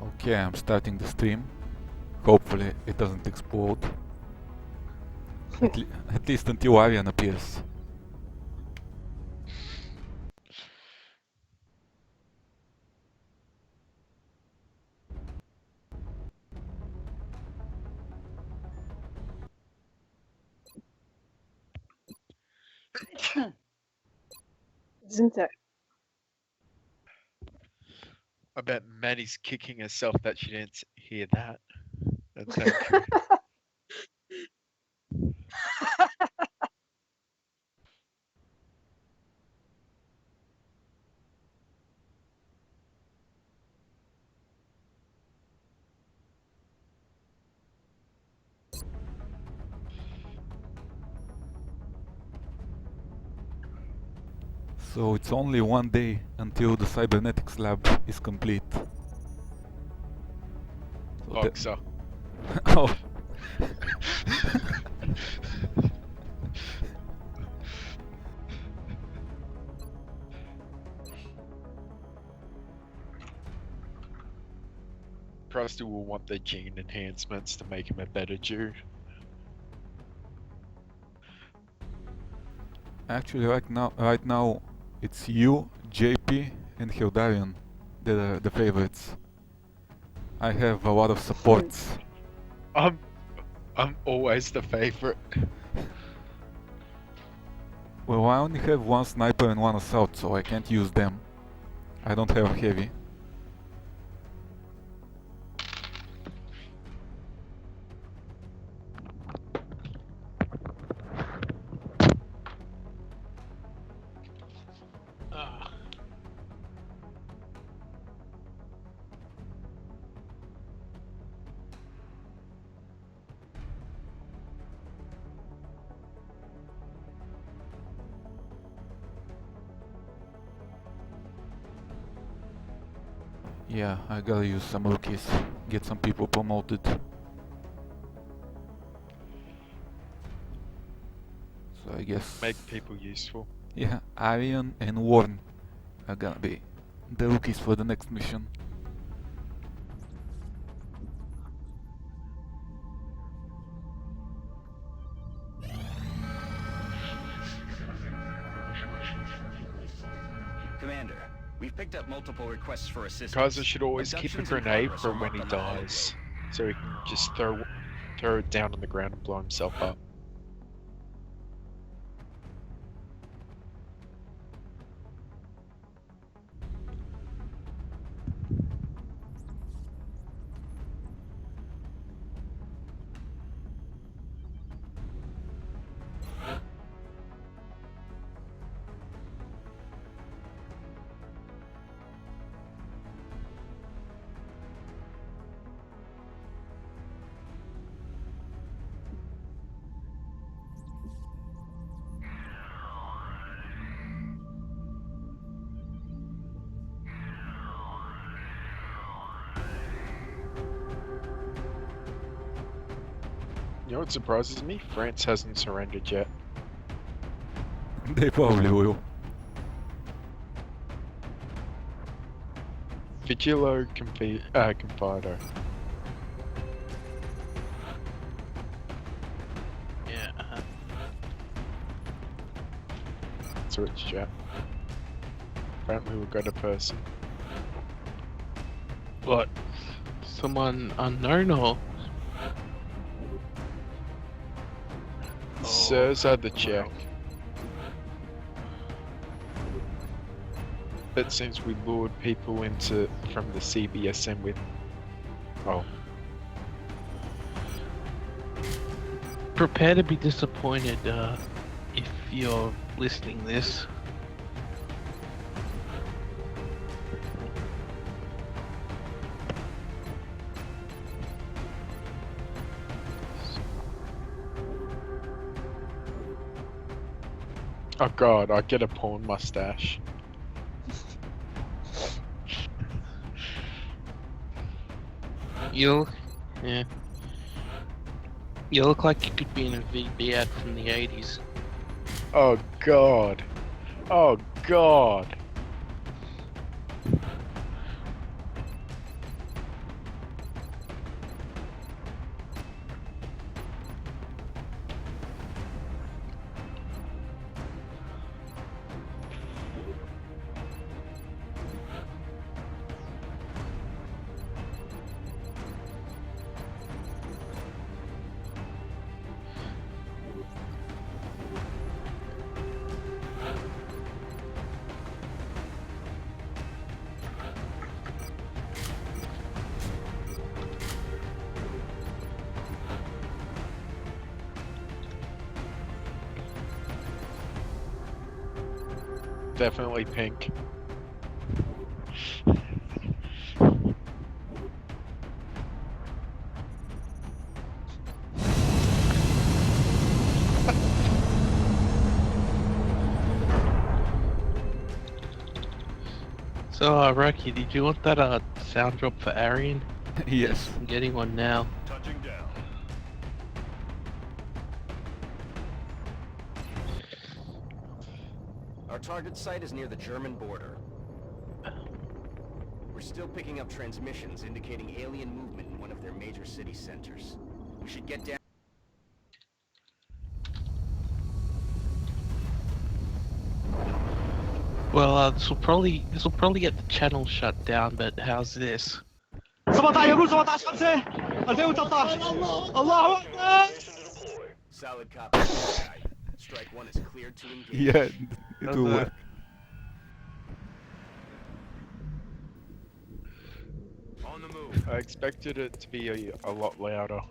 Okay, I'm starting the stream. Hopefully it doesn't explode. At least until Arian appears. Isn't it? I bet Maddie's kicking herself that she didn't hear that. That's true. So it's only one day until the cybernetics lab is complete. So Boxer. oh. Krusty will want the gene enhancements to make him a better Jew. Actually, right now, it's you, JP, and Hildarian that are the favorites. I have a lot of supports. I'm always the favorite. Well, I only have one sniper and one assault, so I can't use them. I don't have heavy. Yeah, I gotta use some rookies, get some people promoted. So I guess... Make people useful. Yeah, Arian and Warren are gonna be the rookies for the next mission. Commander, we've picked up multiple requests for assistance. Kaiser should always keep a Abductions in grenade progress for on when he Month on the dies, so he can just throw it down on the ground and blow himself up. You know what surprises me? France hasn't surrendered yet. They probably will. Vigilo Confido. Yeah, Switch chat. Apparently we've got a person. What? Someone unknown or? Sirs had the check. But since we lured people from the CBSM with... Oh. Prepare to be disappointed if you're listening this. Oh god, I get a porn mustache. You look like you could be in a VB ad from the 80s. Oh god. Oh god. definitely pink. So, Rocky, did you want that sound drop for Arian? Yes. I'm getting one now. Touching down. Our target site is near the German border. We're still picking up transmissions indicating alien movement in one of their major city centers. We should get down. Well, this will probably get the channel shut down. But how's this? 17 يقول 17 5 2013 الله اكبر. Solid copy. Strike one is cleared to engage. Yeah, it will work. On the move. I expected it to be a lot louder.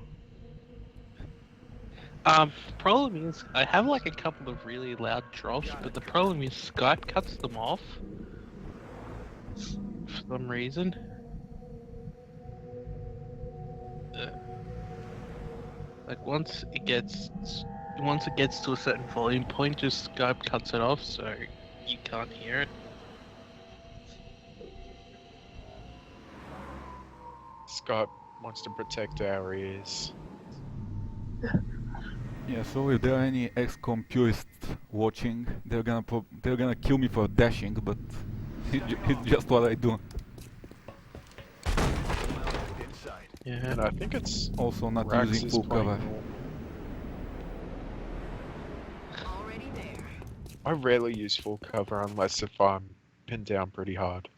Problem is, I have like a couple of really loud drops, but the problem is Skype cuts them off for some reason. Like once it gets to a certain volume point, just Skype cuts it off, so you can't hear it. Scott wants to protect our ears. Yeah, so if there are any XCOM purists watching, they're gonna kill me for dashing, but it's just what I do. Yeah. And I think it's Also not Rax using is full playing cover. normal. Already there. I rarely use full cover unless if I'm pinned down pretty hard.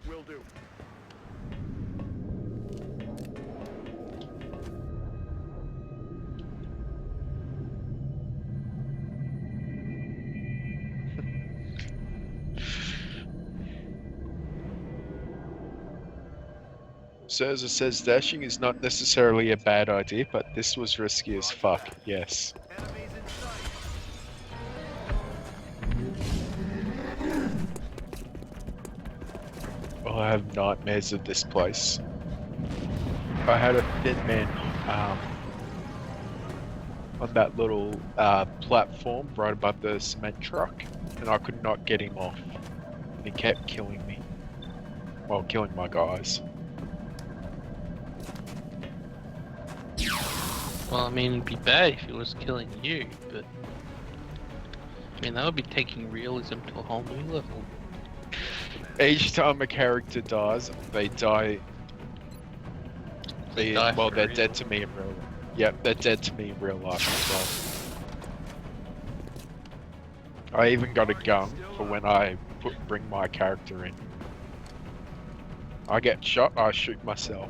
Will do. Serza says dashing is not necessarily a bad idea, but this was risky as fuck, yes. Enemies in sight. Well, I have nightmares of this place. I had a dead man on that little platform right above the cement truck, and I could not get him off. And he kept killing me. Well, killing my guys. Well, I mean, it'd be bad if it was killing you, but I mean that would be taking realism to a whole new level. Each time a character dies, they die. They die Well, for they're real. dead to me in real life. Yep, they're dead to me in real life as well. I even got a gun for when I bring my character in. I get shot, I shoot myself.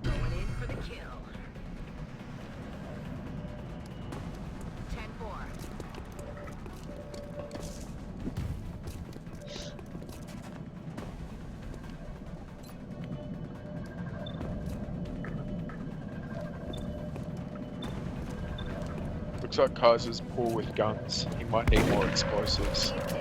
Going in for the kill. 10-4. Looks like Kaiser's poor with guns. He might need more explosives. Okay.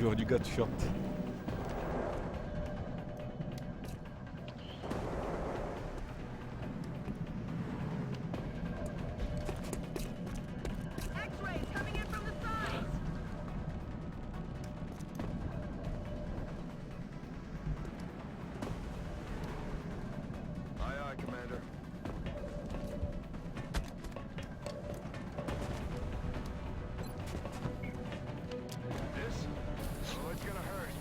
George, you got shot. X-rays coming in from the sides. Aye, aye, Commander. This? Oh, it's gonna hurt.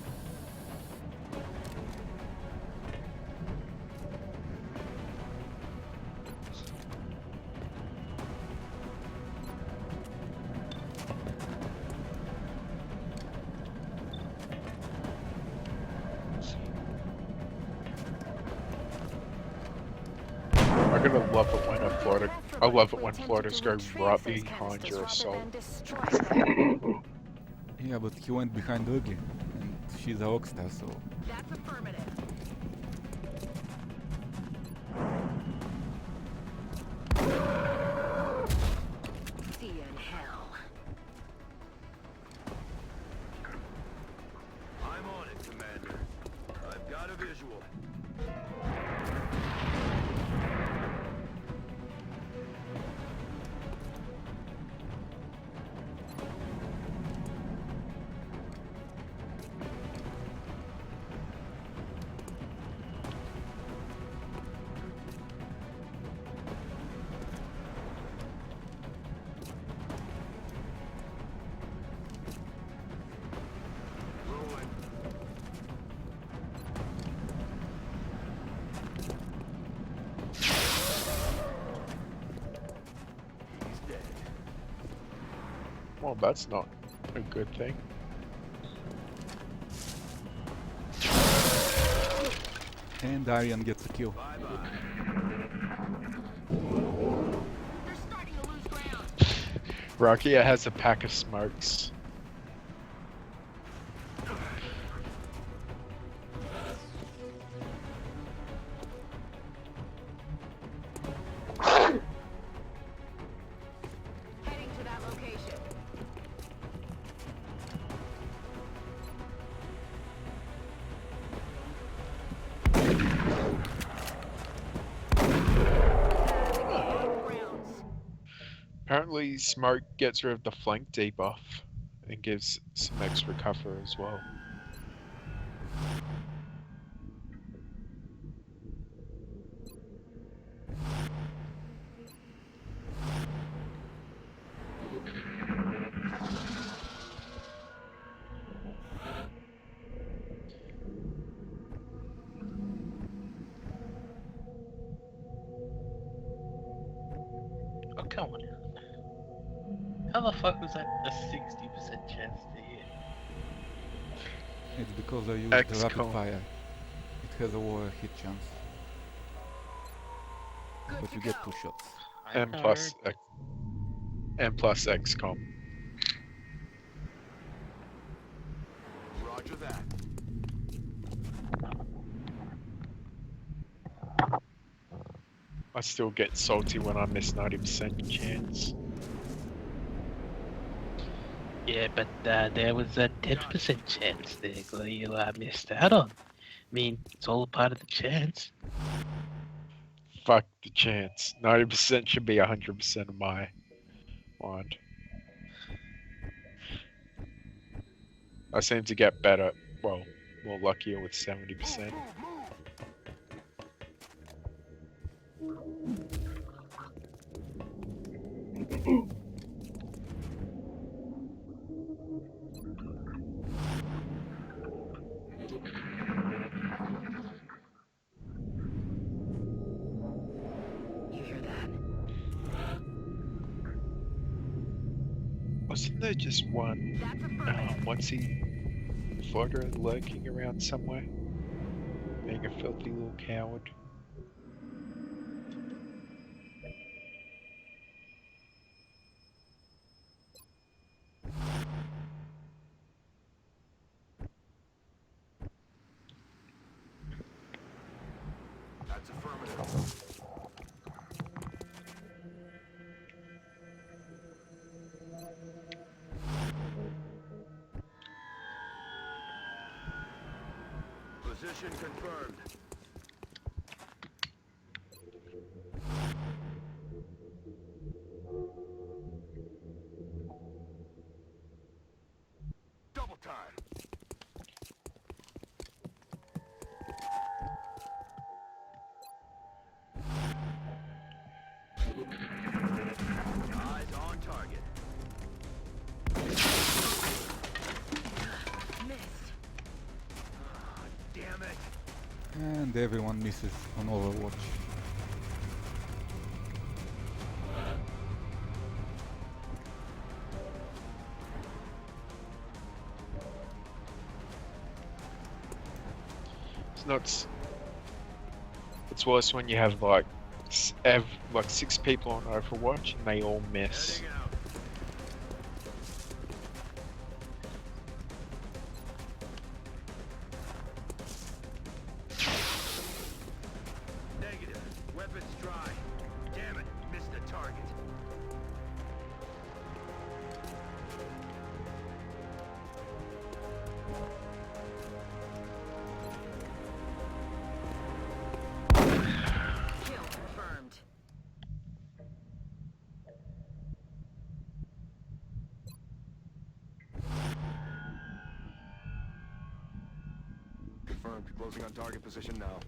I'm gonna love it when a Florida. I love it when Floridas go right behind your assault. Yeah, but he went behind Ugly, and she's a rockstar, so That's affirmative. See you in hell. I'm on it, Commander. I've got a visual. Rolling. He's dead. Well, that's not a good thing. and Aryan gets a kill. Bye-bye. They're starting to lose ground. Rakia has a pack of smokes. Heading to that location. Rounds. Apparently, smoke gets rid of the flank debuff and gives some extra cover as well. Oh, come on. How the fuck was that a 60% chance to hit? It's because I used the rapid XCOM. fire. It has a lower hit chance, Good but to you get go. 2 shots. And plus, and plus XCOM. Roger that. I still get salty when I miss 90% chance. Yeah, but there was a 10% chance there that you missed out on. I mean, it's all a part of the chance. Fuck the chance. 90% should be 100% of my mind. I seem to get better, well, more luckier with 70%. You hear that? Wasn't there just one, That's affirmative. what's he, Florida lurking around somewhere? Being a filthy little coward. That's affirmative. Position confirmed. Double time. Eyes on target. Missed. Damn it. And everyone misses on Overwatch. It's not. It's worse when you have like like 6 people on Overwatch and they all miss. Heading out. Negative. Weapons dry. Damn it. Missed the target. Kill confirmed. Confirmed. Closing on target position now.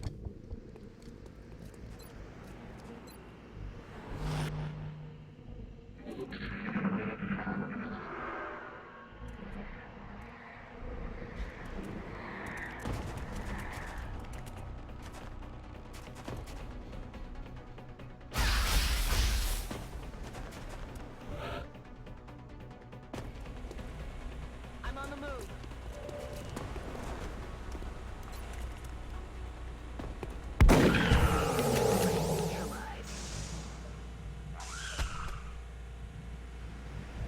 I'm on the move.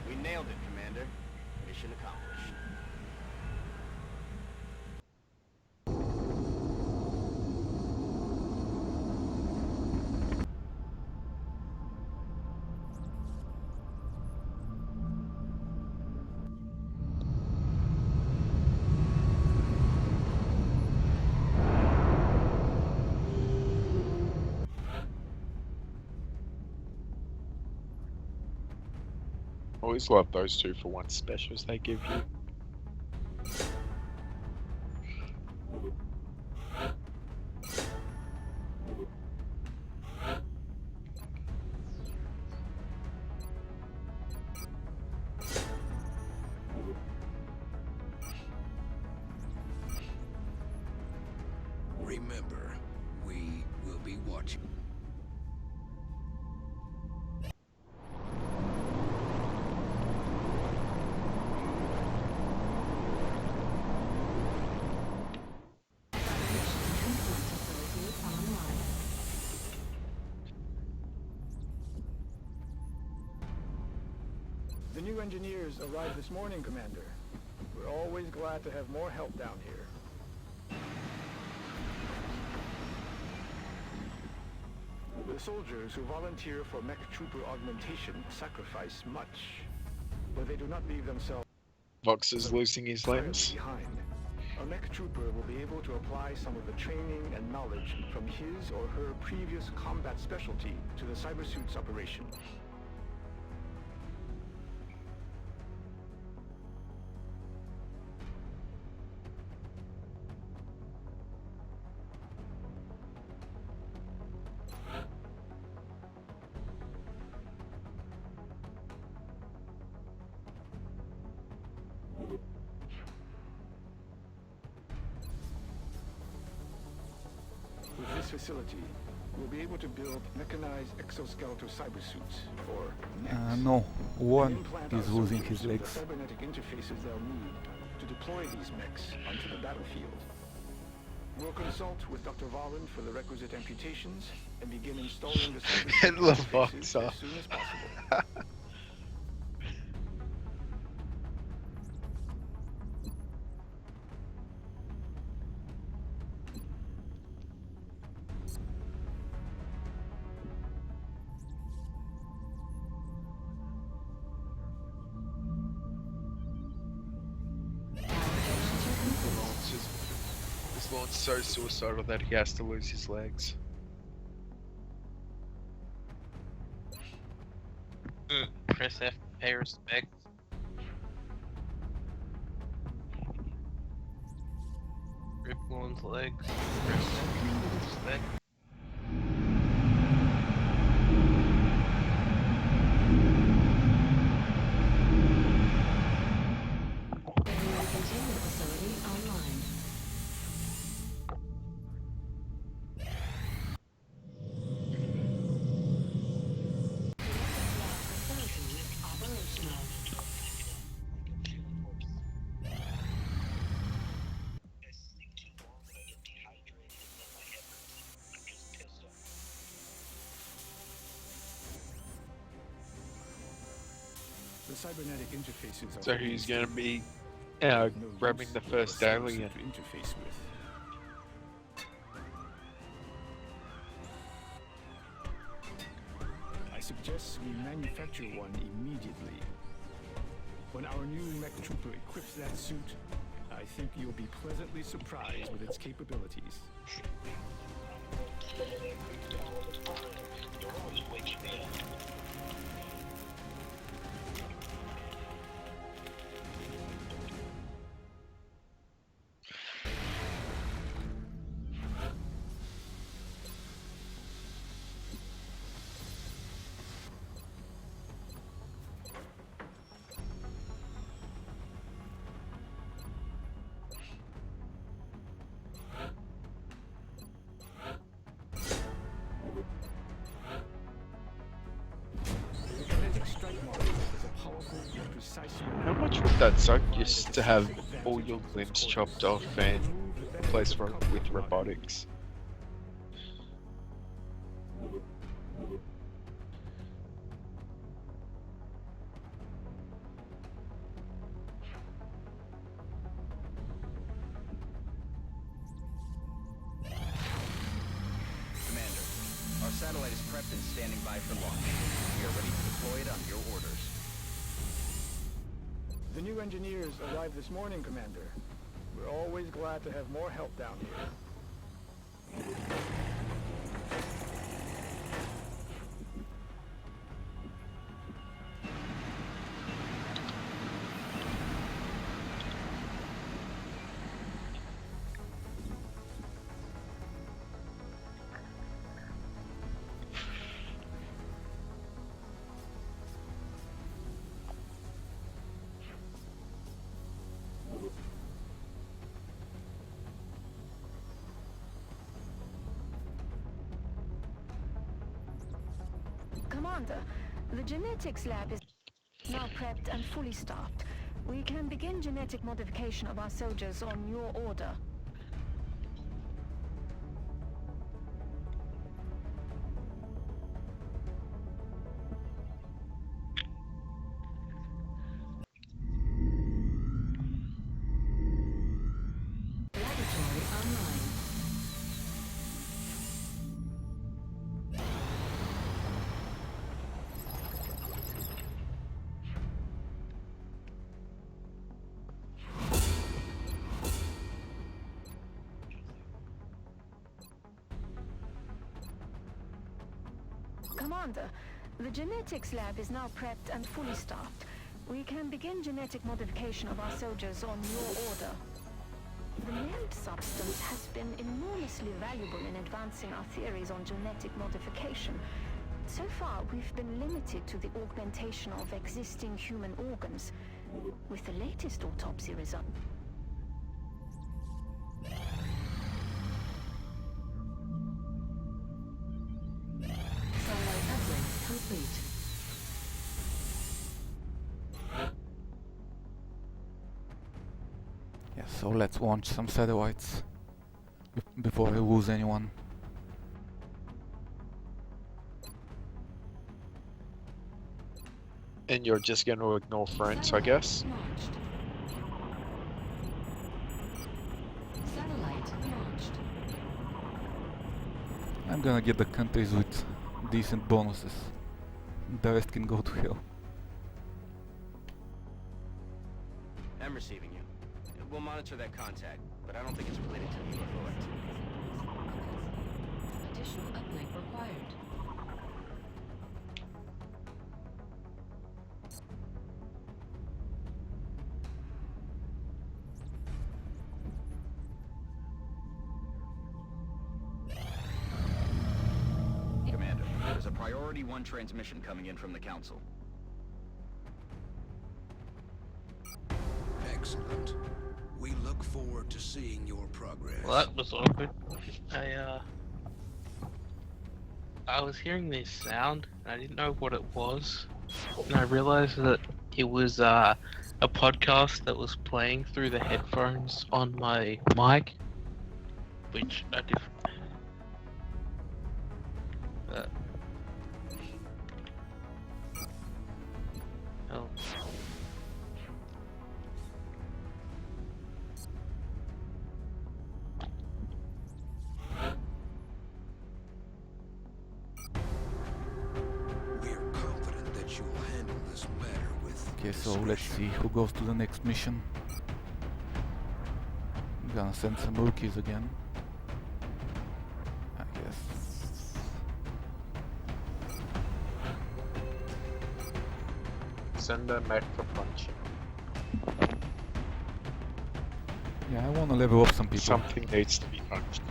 We nailed it, Commander. Mission accomplished. Always love those 2 for 1 specials they give you. Remember, we will be watching. The new engineers arrived this morning, Commander. We're always glad to have more help down here. The soldiers who volunteer for mech trooper augmentation sacrifice much, but they do not leave themselves Vox is losing his limbs. behind. A mech trooper will be able to apply some of the training and knowledge from his or her previous combat specialty to the cybersuit's operation. With this facility, we'll be able to build mechanized exoskeletal cybersuits, or mechs. No, one Implant is our losing soldiers his with legs. the cybernetic interfaces they'll need to deploy these mechs onto the battlefield. We'll consult with Dr. Valen for the requisite amputations and begin installing the cybersuit Hitler interfaces Boxer. as soon as possible. gone so suicidal that he has to lose his legs. Press F, pay respect. Rip one's legs. Press F, respect. Containment facility online. Facility operational. The cybernetic interfaces are So pretty he's gonna stable. be No grabbing use the for first a cyber alien. suit to interface with. I suggest we manufacture one immediately. When our new mech trooper equips that suit, I think you'll be pleasantly surprised with its capabilities. The kinetic strike module is a powerful and precise How much would that suck just to have all your limbs chopped off and replaced with robotics? Commander, our satellite is prepped and standing by for launch. We are ready to deploy it on your orders. The new engineers arrived this morning, Commander. We're always glad to have more help down here. Commander, the genetics lab is now prepped and fully staffed. We can begin genetic modification of our soldiers on your order. Laboratory online. Commander, the genetics lab is now prepped and fully staffed. We can begin genetic modification of our soldiers on your order. The meld substance has been enormously valuable in advancing our theories on genetic modification. So far, we've been limited to the augmentation of existing human organs. With the latest autopsy result, satellite upgrade complete. Yeah, so let's launch some satellites before I lose anyone. And you're just going to ignore friends, I guess? Launched. Satellite launched. I'm gonna get the countries with decent bonuses. The rest can go to hell. I'm receiving you. We'll monitor that contact, but I don't think it's related to the UFO activity. Additional uplink required. Commander, there's a Priority 1 transmission coming in from the Council. Excellent. We look forward to seeing your progress. Well, that was awkward. I was hearing this sound, and I didn't know what it was, and I realized that it was a podcast that was playing through the headphones on my mic, which I did. Oh. We're confident that you'll handle this matter with Okay, so let's see who goes to the next mission. I'm gonna send some rookies again. I guess. Send a mech for punching. Yeah, I wanna level up some people. Something needs to be punched.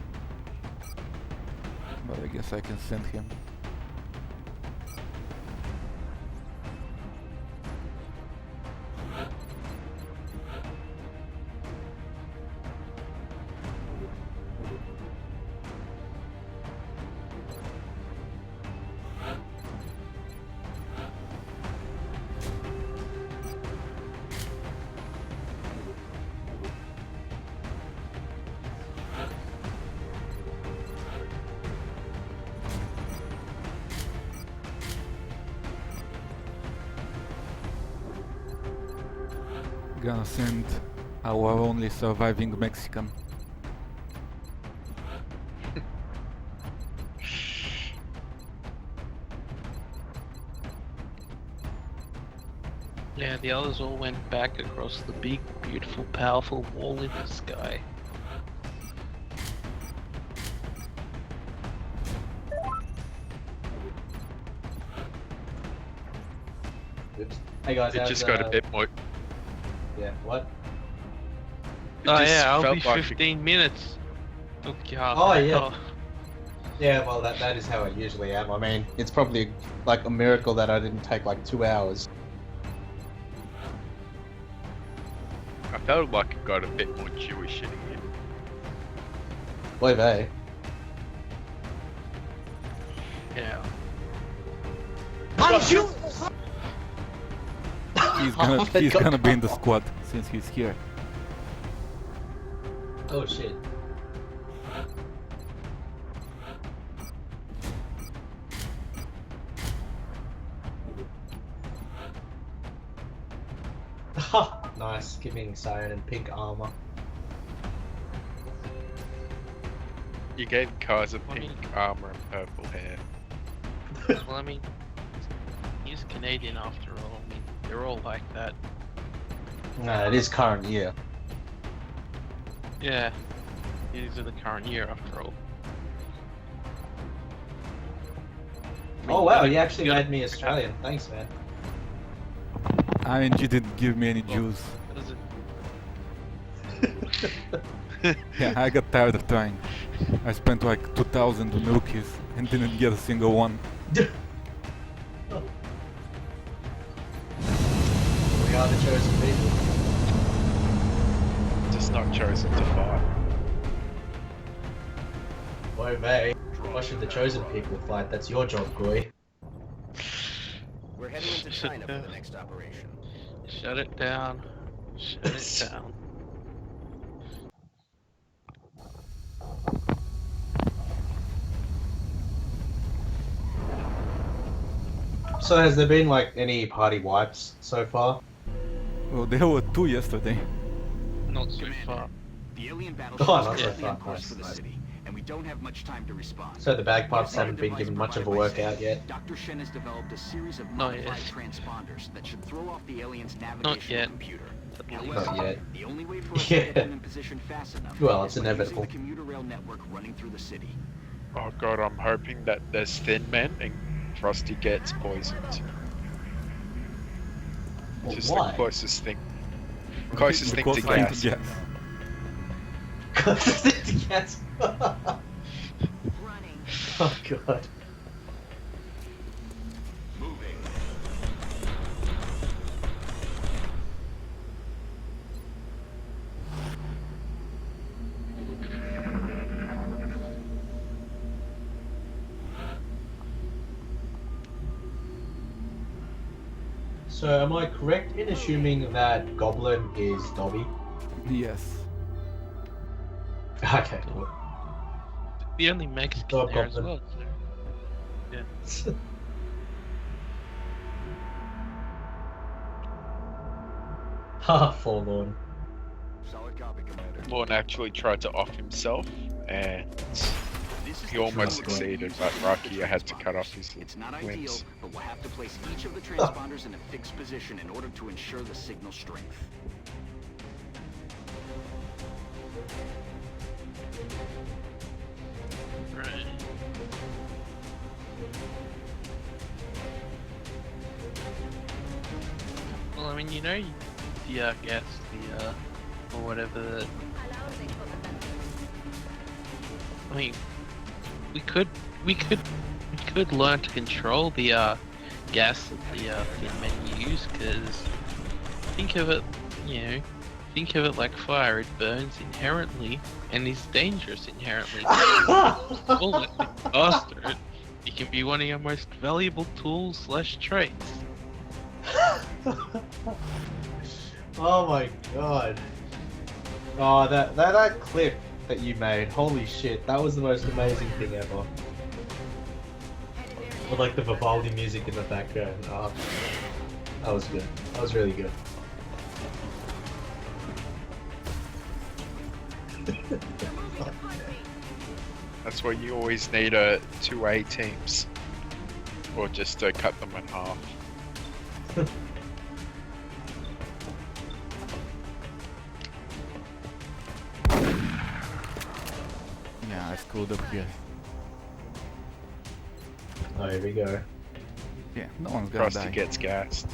But I guess I can send him. Gonna send our only surviving Mexican. Yeah, the others all went back across the big, beautiful, powerful wall in the sky. Oops. Hey guys, It just got a bit more. Yeah, what? It Oh just yeah, I'll felt be like 15 minutes. Took you half Oh, an yeah. hour. Yeah, well, that is how I usually am. I mean, it's probably like a miracle that I didn't take like 2 hours. I felt like it got a bit more Jewish in here. Boy, they. Yeah. I'm Jewish! He's gonna be in the squad since he's here. Oh shit. Nice, giving cyan and pink armor. You gave Kaiser I pink mean- armor and purple hair. Well, I mean, he's Canadian after all. I mean, they're all like that. No, it is current year. Yeah. These are the current year after all. I mean, Oh wow, you you actually gotta- made me Australian. Thanks, man. ING didn't give me any Jews. What is it? Yeah, I got tired of trying. I spent like 2,000 on rookies and didn't get a single one. We are the chosen people. Just not chosen to fight. Boy, mate. Why should the chosen people fight? That's your job, Goy. We're heading into China for the next operation. Shut it down. Shut it down. So has there been like any party wipes so far? Well, there were 2 yesterday. Not so far. The alien Oh, battleship not is so currently on far. course Nice, for the nice. city, and we don't have much time to respond. So the bagpipes haven't been given much of a workout yet. Dr. Shen has developed a series of Not modified yet. transponders that should throw off the alien's Not navigational yet. computer. Not yet. The only way for us to get Yeah. them in position fast enough Well, is it's by using inevitable. the commuter rail network running through the city. Oh god, I'm hoping that there's Thin Man and Frosty gets poisoned. Well, Just why? the closest thing. Closest thing to Closest thing gas. Closest thing to gas. Running. Oh god. So am I correct in assuming that Goblin is Dobby? Yes. Okay, cool. The only Mexican Oh, there as Goblin. well. So. Ha, forlorn. Solid copy, Commander. Lorne actually tried to off himself, and he almost succeeded, but Rakia had to cut off his It's not ideal, limbs. but we'll have to place each of the transponders in a fixed position in order to ensure the signal strength. Right. Well, I mean, you know, the gas, or whatever. I mean, we could learn to control the gas that the Thin Men use, because think of it, you know, think of it like fire. It burns inherently and is dangerous inherently. Well, faster, it can be one of your most valuable tools / traits. Oh my god. Oh, that clip that you made, holy shit, that was the most amazing thing ever. With like the Vivaldi music in the background. Oh, that was good. That was really good. That's why you always need 2 A teams, or just to cut them in half. Yeah, I screwed up here. Oh, here we go. Yeah, no one's gonna Frosty die. gets gassed.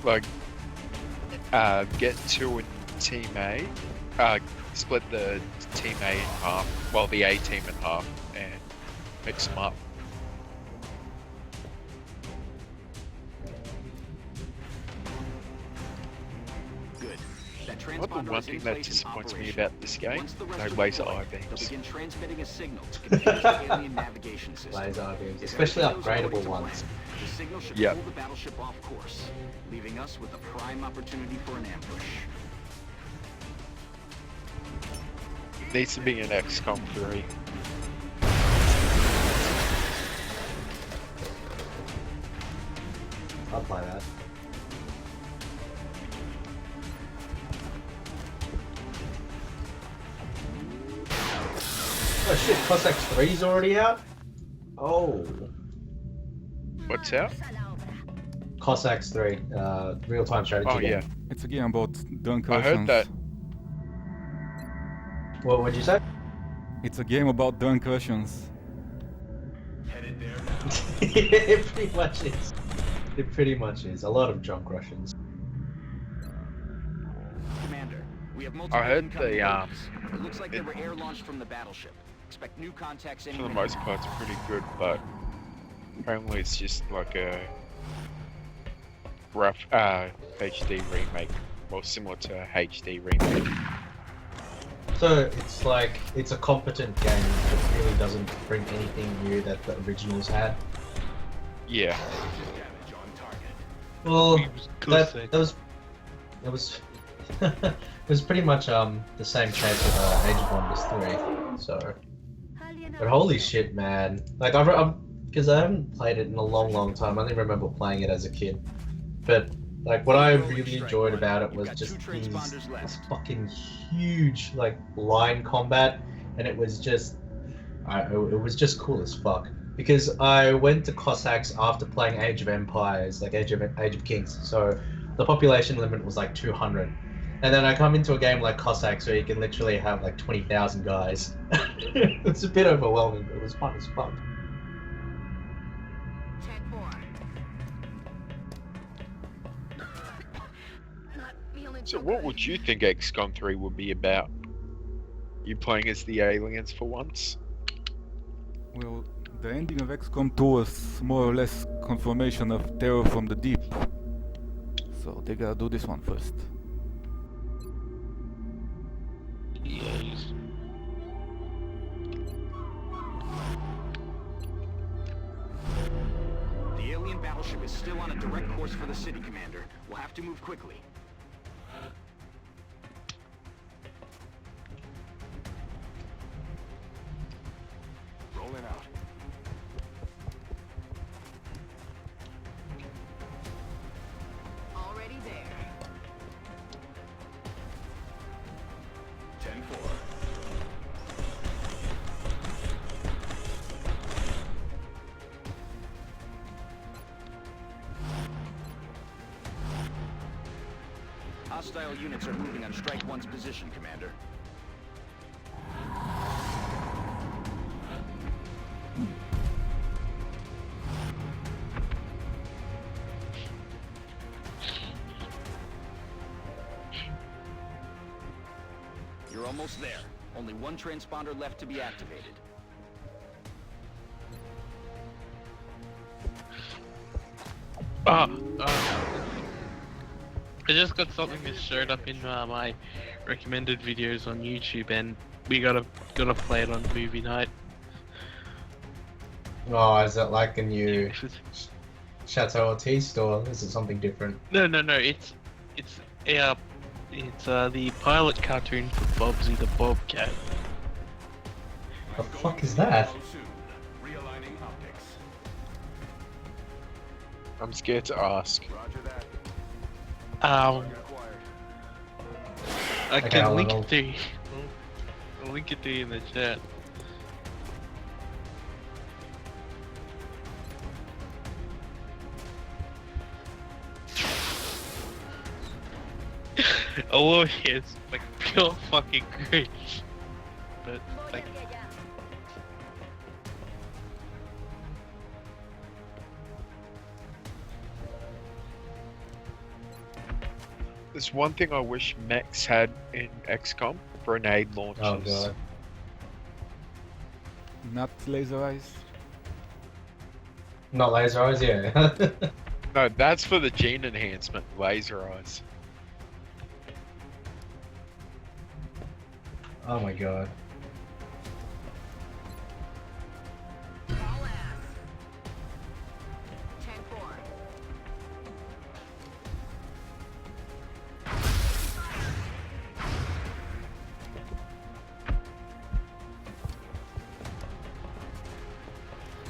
Like, get 2 in Team A, split the Team A in half, well, the A team in half, and mix them up. Good. That What the transponder one is in thing that place and disappoints me operational. about this game? Once the rest No are laser deployed, eye they'll beams. begin transmitting a signal to confuse the alien navigation system. Laser eye beams, If especially everything goes according upgradable to ones. plan, the signal should Yep. pull the battleship off course, leaving us with a prime opportunity for an ambush. Needs to be an XCOM 3. I'll play that. Oh shit, Cossack 3's already out? Oh. What's out? Cossacks 3, real-time strategy Oh game. yeah, It's a game about drunk I heard Russians. that. What would you say? It's a game about drunk Russians. Headed there now. It pretty much is. It pretty much is. A lot of drunk Russians. Commander, we have multiple I heard incoming the, waves. It looks like they were air launched from the battleship. Expect new contacts any For the minute. most part, it's pretty good, but apparently it's just like a rough HD remake, well, similar to a HD remake. So it's like, it's a competent game that really doesn't bring anything new that the originals had. Yeah. Damage on target. Well, It was good, that was it was pretty much the same case with Age of Wonders 3. So, but holy shit, man! Like because I haven't played it in a long time. I only remember playing it as a kid. But like what I really enjoyed about it was just this fucking huge like line combat, and it was just it was just cool as fuck. Because I went to Cossacks after playing Age of Empires, like Age of Kings. So the population limit was like 200. And then I come into a game like Cossacks where you can literally have like 20,000 guys. It's a bit overwhelming, but it was fun as fuck. So what would you think XCOM 3 would be about? You playing as the aliens for once? Well, the ending of XCOM 2 was more or less confirmation of Terror from the Deep. So they gotta do this one first. Yes. The alien battleship is still on a direct course for the city, Commander. We'll have to move quickly. Rolling out. Already there. 10-4. Hostile units are moving on Strike 1's position, Commander. You're almost there. Only one transponder left to be activated. I just got something that showed up in my recommended videos on YouTube, and we gotta play it on movie night. Oh, is it like a new Chateau Artiste, or is it something different? No, it's the pilot cartoon for Bobsy the Bobcat. The fuck is that? Realigning optics. I'm scared to ask. Roger that. I Okay, can I'll link level. it to you. I'll link it to you in the chat. Oh, it's like pure fucking cringe. But like, There's one thing I wish mechs had in XCOM: grenade launchers. Oh god. Not laser eyes. Not laser eyes, yeah. No, that's for the gene enhancement, laser eyes. Oh my god.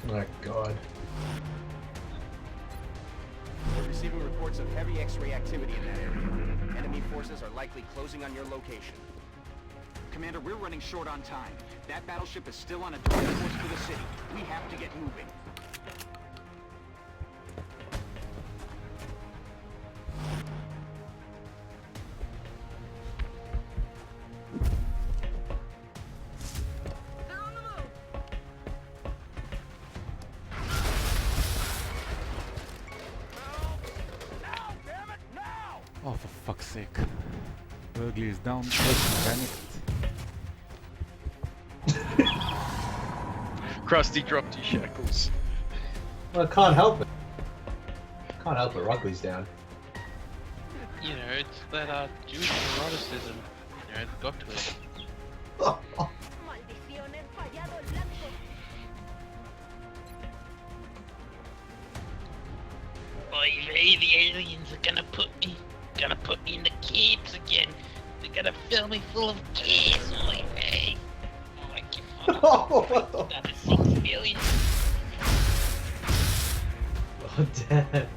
Oh my god. We're receiving reports of heavy X-ray activity in that area. Enemy forces are likely closing on your location. Commander, we're running short on time. That battleship is still on a direct course for the city. We have to get moving. Oh, for fuck's sake. Burgley is down, person panicked. Krusty dropped his shackles. Well, I can't help it. Can't help it, Rugby's down. you know, it's that Jewish neuroticism. You know, it got to it. Oy vey, the aliens are gonna put me in the camps again. They're gonna fill me full of gas. Oy vey. Oh, I can fucking another 6 million. Oh damn.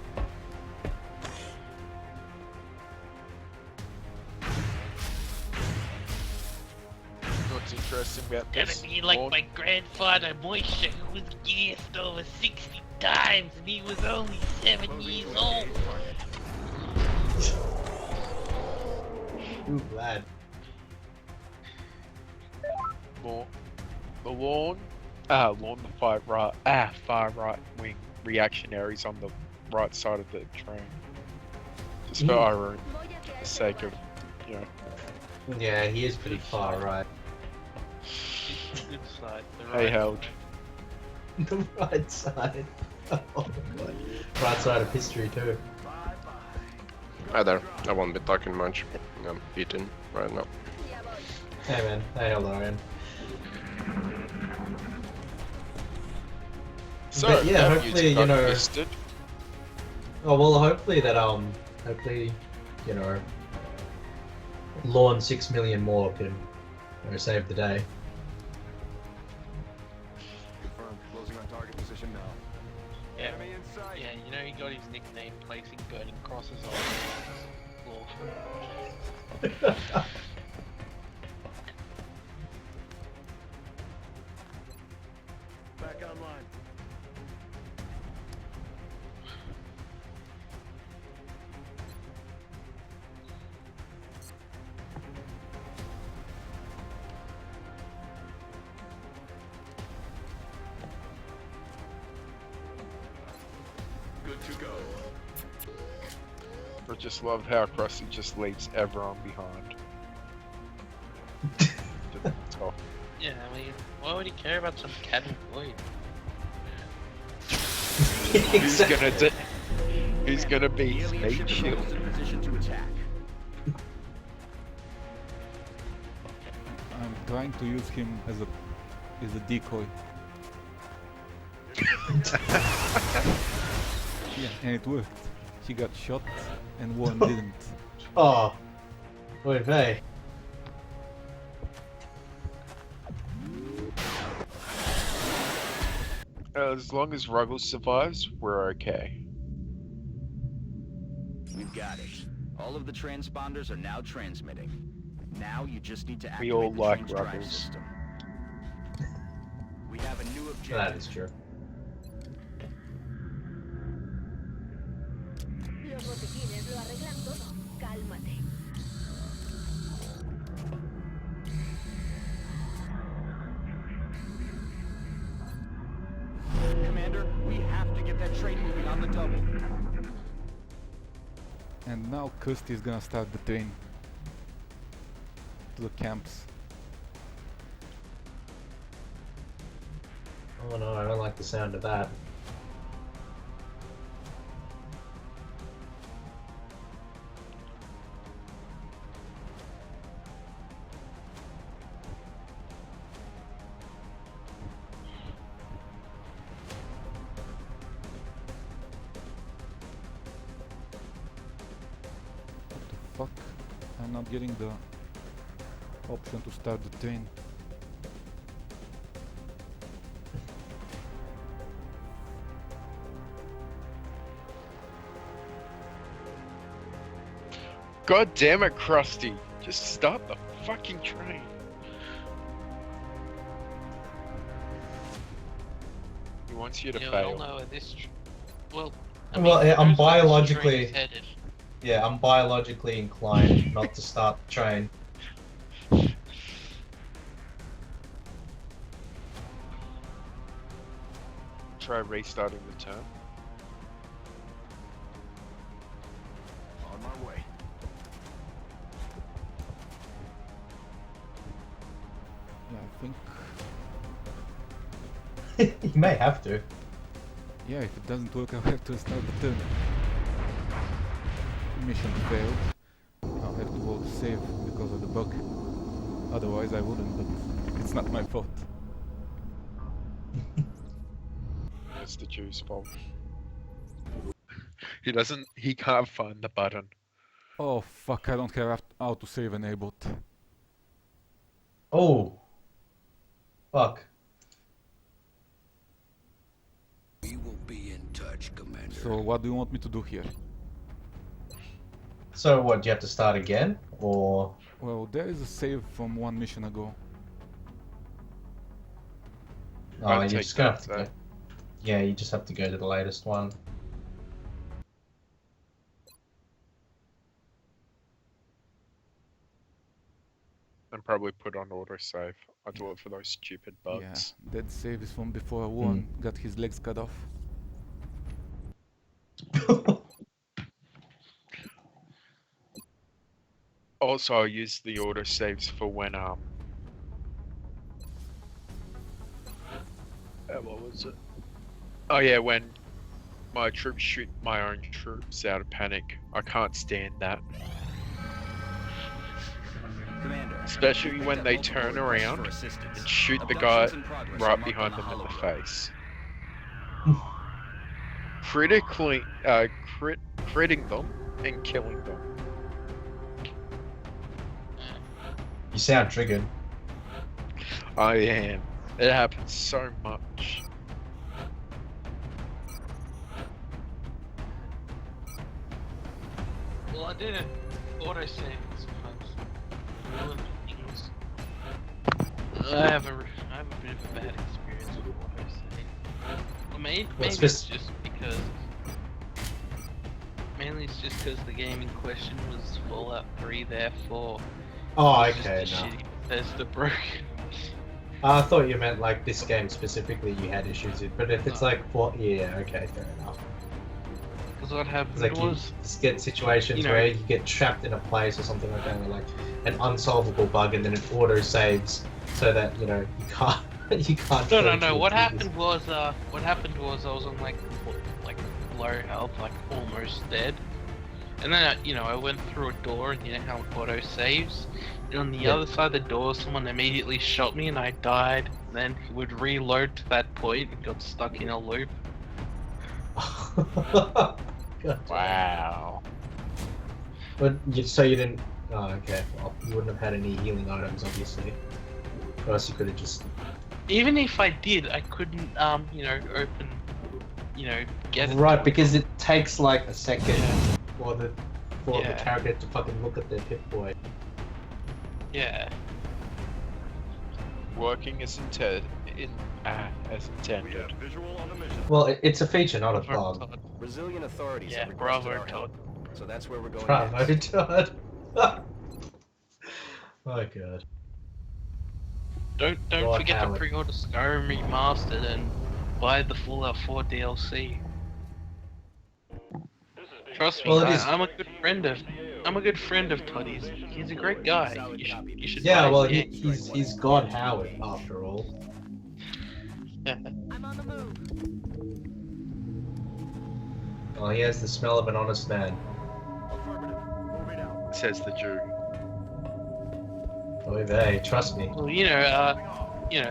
What's interesting about Gonna this? be like Lord? my grandfather Moisha, who was gassed over 60 times and he was only 7 years old. Ooh, lad. More. The lawn, the far right wing reactionaries on the right side of the train. Just for irony, the sake of, you know. Yeah, he is pretty far right. Good side, the Hey, right. Held. The right side. Oh my god. Right side of history too. Hi there. I won't be talking much. I'm eating right now. Hey man. Hey Hellorian. So, But yeah, that hopefully, music you know. got listed. Oh well, hopefully that hopefully, you know, lawn 6 million more can, you know, save the day. Confirmed. Closing on target position now. Yeah, Enemy in sight. yeah, you know he got his nickname placing burning crosses on the floor. Back online. Good to go. I just love how Krusty just leaves everyone behind. To the top. Yeah, I mean, why would he care about some cat and void? Who's gonna be The his alien mate ship is shield? almost in position to attack. I'm trying to use him as a decoy. Yeah, and it worked. He got shot and one didn't. Oh. Wait, hey. As long as Ruggles survives, we're okay. We've got it. All of the transponders are now transmitting. Now you just need to We activate all the like train's drive Ruggles. system. We have a new objective. That is true. Los botiquines lo arreglan todo. Cálmate. Commander, we have to get that train moving on the double. And now Kirsty is gonna start the train to the camps. Oh no, I don't like the sound of that. What the fuck? I'm not getting the option to start the train. God damn it, Krusty! Just start the fucking train. He wants you to Yeah, we fail. all know where this. Well, Well, yeah, I'm who's where this biologically- train is headed. Yeah, I'm biologically inclined not to start the train. Try restarting the turn. On my way. Yeah, I think. You may have to. Yeah, if it doesn't work, I'll have to start the turn. Mission failed. I'll have to roll save because of the bug. Otherwise, I wouldn't, but it's not my fault. It's the Jew's fault. He can't find the button. Oh fuck, I don't have autosave enabled. Oh. Fuck. We will be in touch, Commander. So what do you want me to do here? So what, do you have to start again? Or... Well, there is a save from one mission ago. Oh, I'd you're take just gonna that, have to go. Yeah, you just have to go to the latest one. And probably put on autosave. I do it for those stupid bugs. Yeah, that save is from before Warren got his legs cut off. Also, I use the autosaves for when what was it? Oh yeah, when my troops shoot my own troops out of panic. I can't stand that. Commander, Especially when they turn around and shoot the guy right behind them in the face. Critically, critting them and killing them. You sound triggered. I am. It happens so much. Well, I did an autosave sometimes. I have a bit of a bad experience with autosave. Well, maybe it's just because. Mainly it's just because the game in question was Fallout 3, therefore. Oh, it's okay, just no. shitty Bethesda broken. I thought you meant like this game specifically you had issues with, but if it's like, yeah, okay, fair enough. Because what happened It's like you was, just get situations where you get trapped in a place or something like that, or like an unsolvable bug, and then it auto saves so that you can't you can't. No. What happened was I was on like low health, like almost dead, and then I went through a door, and you know how it auto saves. And on the other side of the door, someone immediately shot me, and I died. And then he would reload to that point and got stuck in a loop. Wow. But so you didn't. Oh, okay. Well, you wouldn't have had any healing items, obviously. Or else you could have just. Even if I did, I couldn't, open, get it. Right, because it takes like a second for the character to fucking look at their Pip-Boy. Yeah. Working as intended. Well, it's a feature, not a bug. Brazilian authorities have bravo, requested our Todd. help, so that's where we're going Bravo, next. Todd. My god. Don't Lord forget Howard. to pre-order Skyrim Remastered and buy the Fallout 4 DLC. Trust me, Well, it is- I'm a good friend of Toddy's. He's a great guy. You should. Yeah, buy well, his game. he's God Howard after all. I'm on the move. Well, he has the smell of an honest man. Says the Jew. Oy vey, trust me. Well,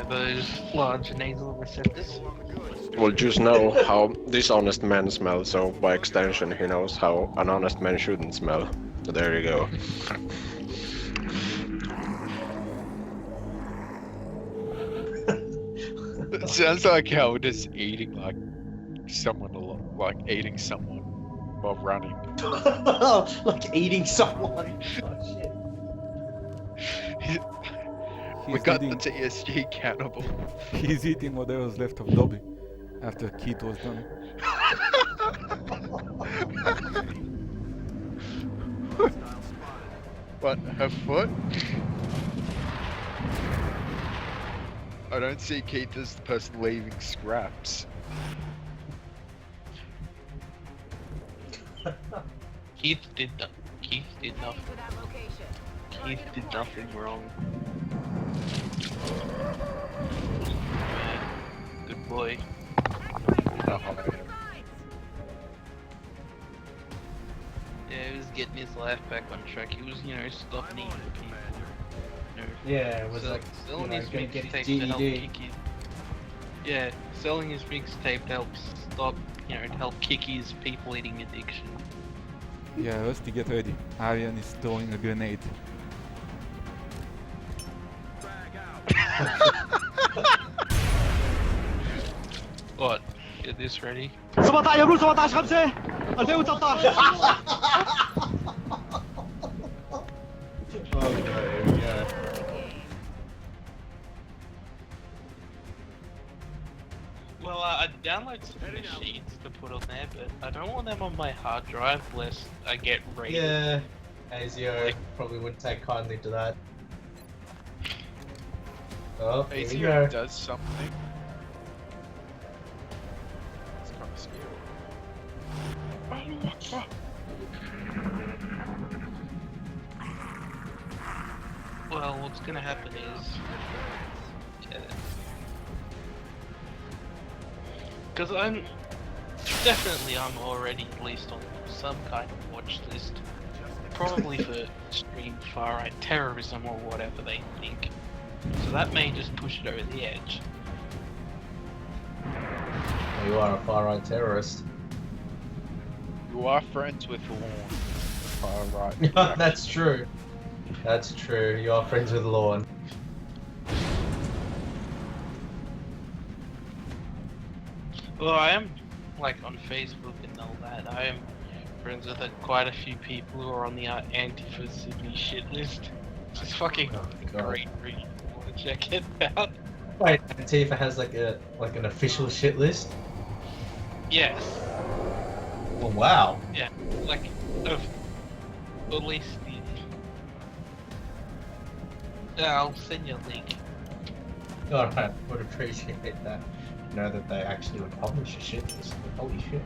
those large nasal receptors. Well, Jews know how dishonest men smell, so by extension he knows how an honest man shouldn't smell. So there you go. It sounds like Howard is eating someone eating someone while running. Like eating someone. Oh shit. We got the TSG cannibal. He's eating whatever's left of Dobby after Keith was done. What, her foot? I don't see Keith as the person leaving scraps. Keith did nothing. Keith did nothing wrong. Good boy. Yeah, he was getting his life back on track. He was, stopping eating people. Yeah, it was selling his gonna get his mixtape to help GED. kick his. Yeah, selling his mixtape to help stop you know, to help kick his people eating addiction. Yeah, Rusty, get ready. Aryan is throwing a grenade. What? Get this ready? Okay, here we go. Well, I download some machines to put on there, but I don't want them on my hard drive lest I get raided. Yeah, ASIO probably wouldn't take kindly to that. Oh, here we go. ASIO does something. It's kind of scary. Well, what's gonna happen is... Because I'm already at least on some kind of watch list. Probably for extreme far-right terrorism or whatever they think. So that may just push it over the edge. You are a far-right terrorist. You are friends with Lorne. Far right. That's true. That's true. You are friends with Lorne. Well, I am, like, on Facebook and all that. I am friends with quite a few people who are on the Antifa Sydney shit list. Which is fucking great read. I want to check it out. Wait, Antifa has like an official shit list? Yes. Oh wow. Yeah, like, of at least the... I'll send you a link. Alright, would appreciate that. Know that they actually would publish a shit list. Holy shit.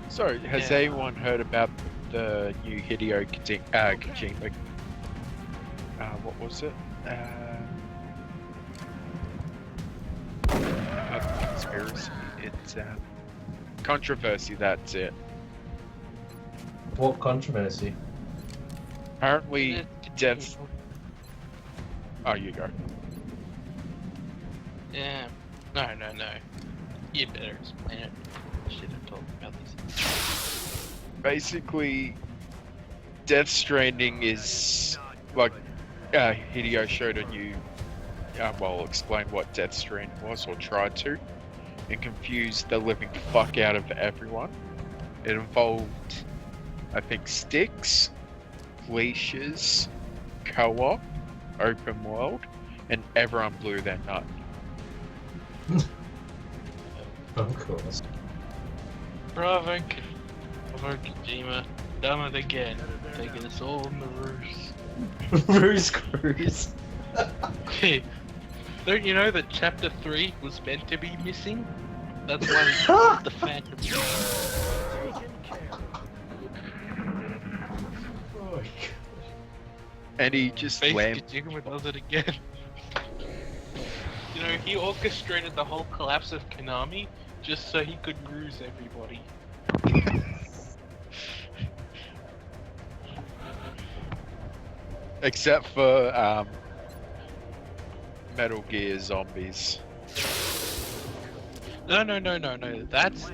So, has anyone heard about the new Hideo Kojima? What was it? Conspiracy. It's controversy. That's it. What controversy? Apparently, devs. Oh, you go. Yeah. No. You better explain it. Shit, I'm talking about this. Basically, Death Stranding is like Hideo showed a new. Well, explain what Death Stranding was, or tried to, and confused the living fuck out of everyone. It involved, I think, sticks, leashes, co-op, open world, and everyone blew their nut. Of course. Bravo, Kojima. Done it again. Taking us all on the ruse. Ruse cruise. Hey, don't you know that Chapter 3 was meant to be missing? That's why we called the Phantom. And he just Kojima does it again. You know, he orchestrated the whole collapse of Konami just so he could ruse everybody. Except for Metal Gear Zombies. No. That's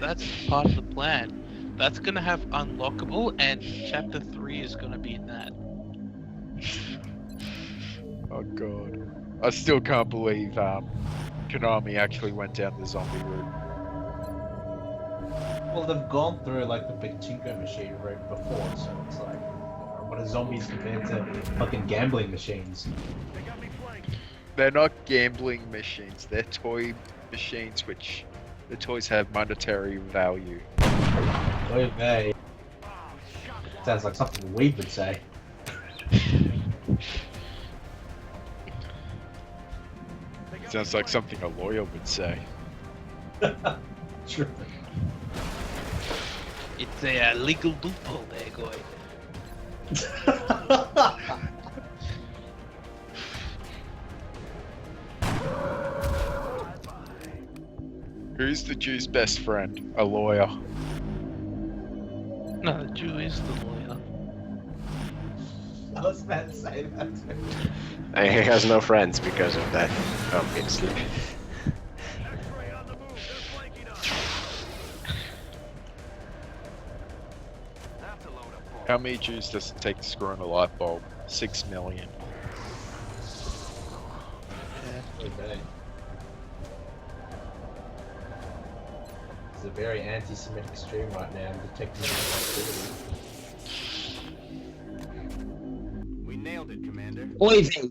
part of the plan. That's gonna have unlockable, and Chapter 3 is gonna be in that. Oh god. I still can't believe Konami actually went down the zombie route. Well, they've gone through like the pachinko machine route before, so it's like, what are zombies compared to fucking gambling machines? They're not gambling machines, they're toy machines which the toys have monetary value. Okay. Sounds like something we would say. Sounds like something a lawyer would say. True. It's a legal loophole there, guy. Who's the Jew's best friend? A lawyer. No, the Jew is the lawyer. was about to say that. And he has no friends because of that, obviously. How many Jews does it take to screw in a light bulb? 6 million. Okay. It's a very anti-Semitic stream right now. I'm detecting activity. We nailed it, Commander. Poison.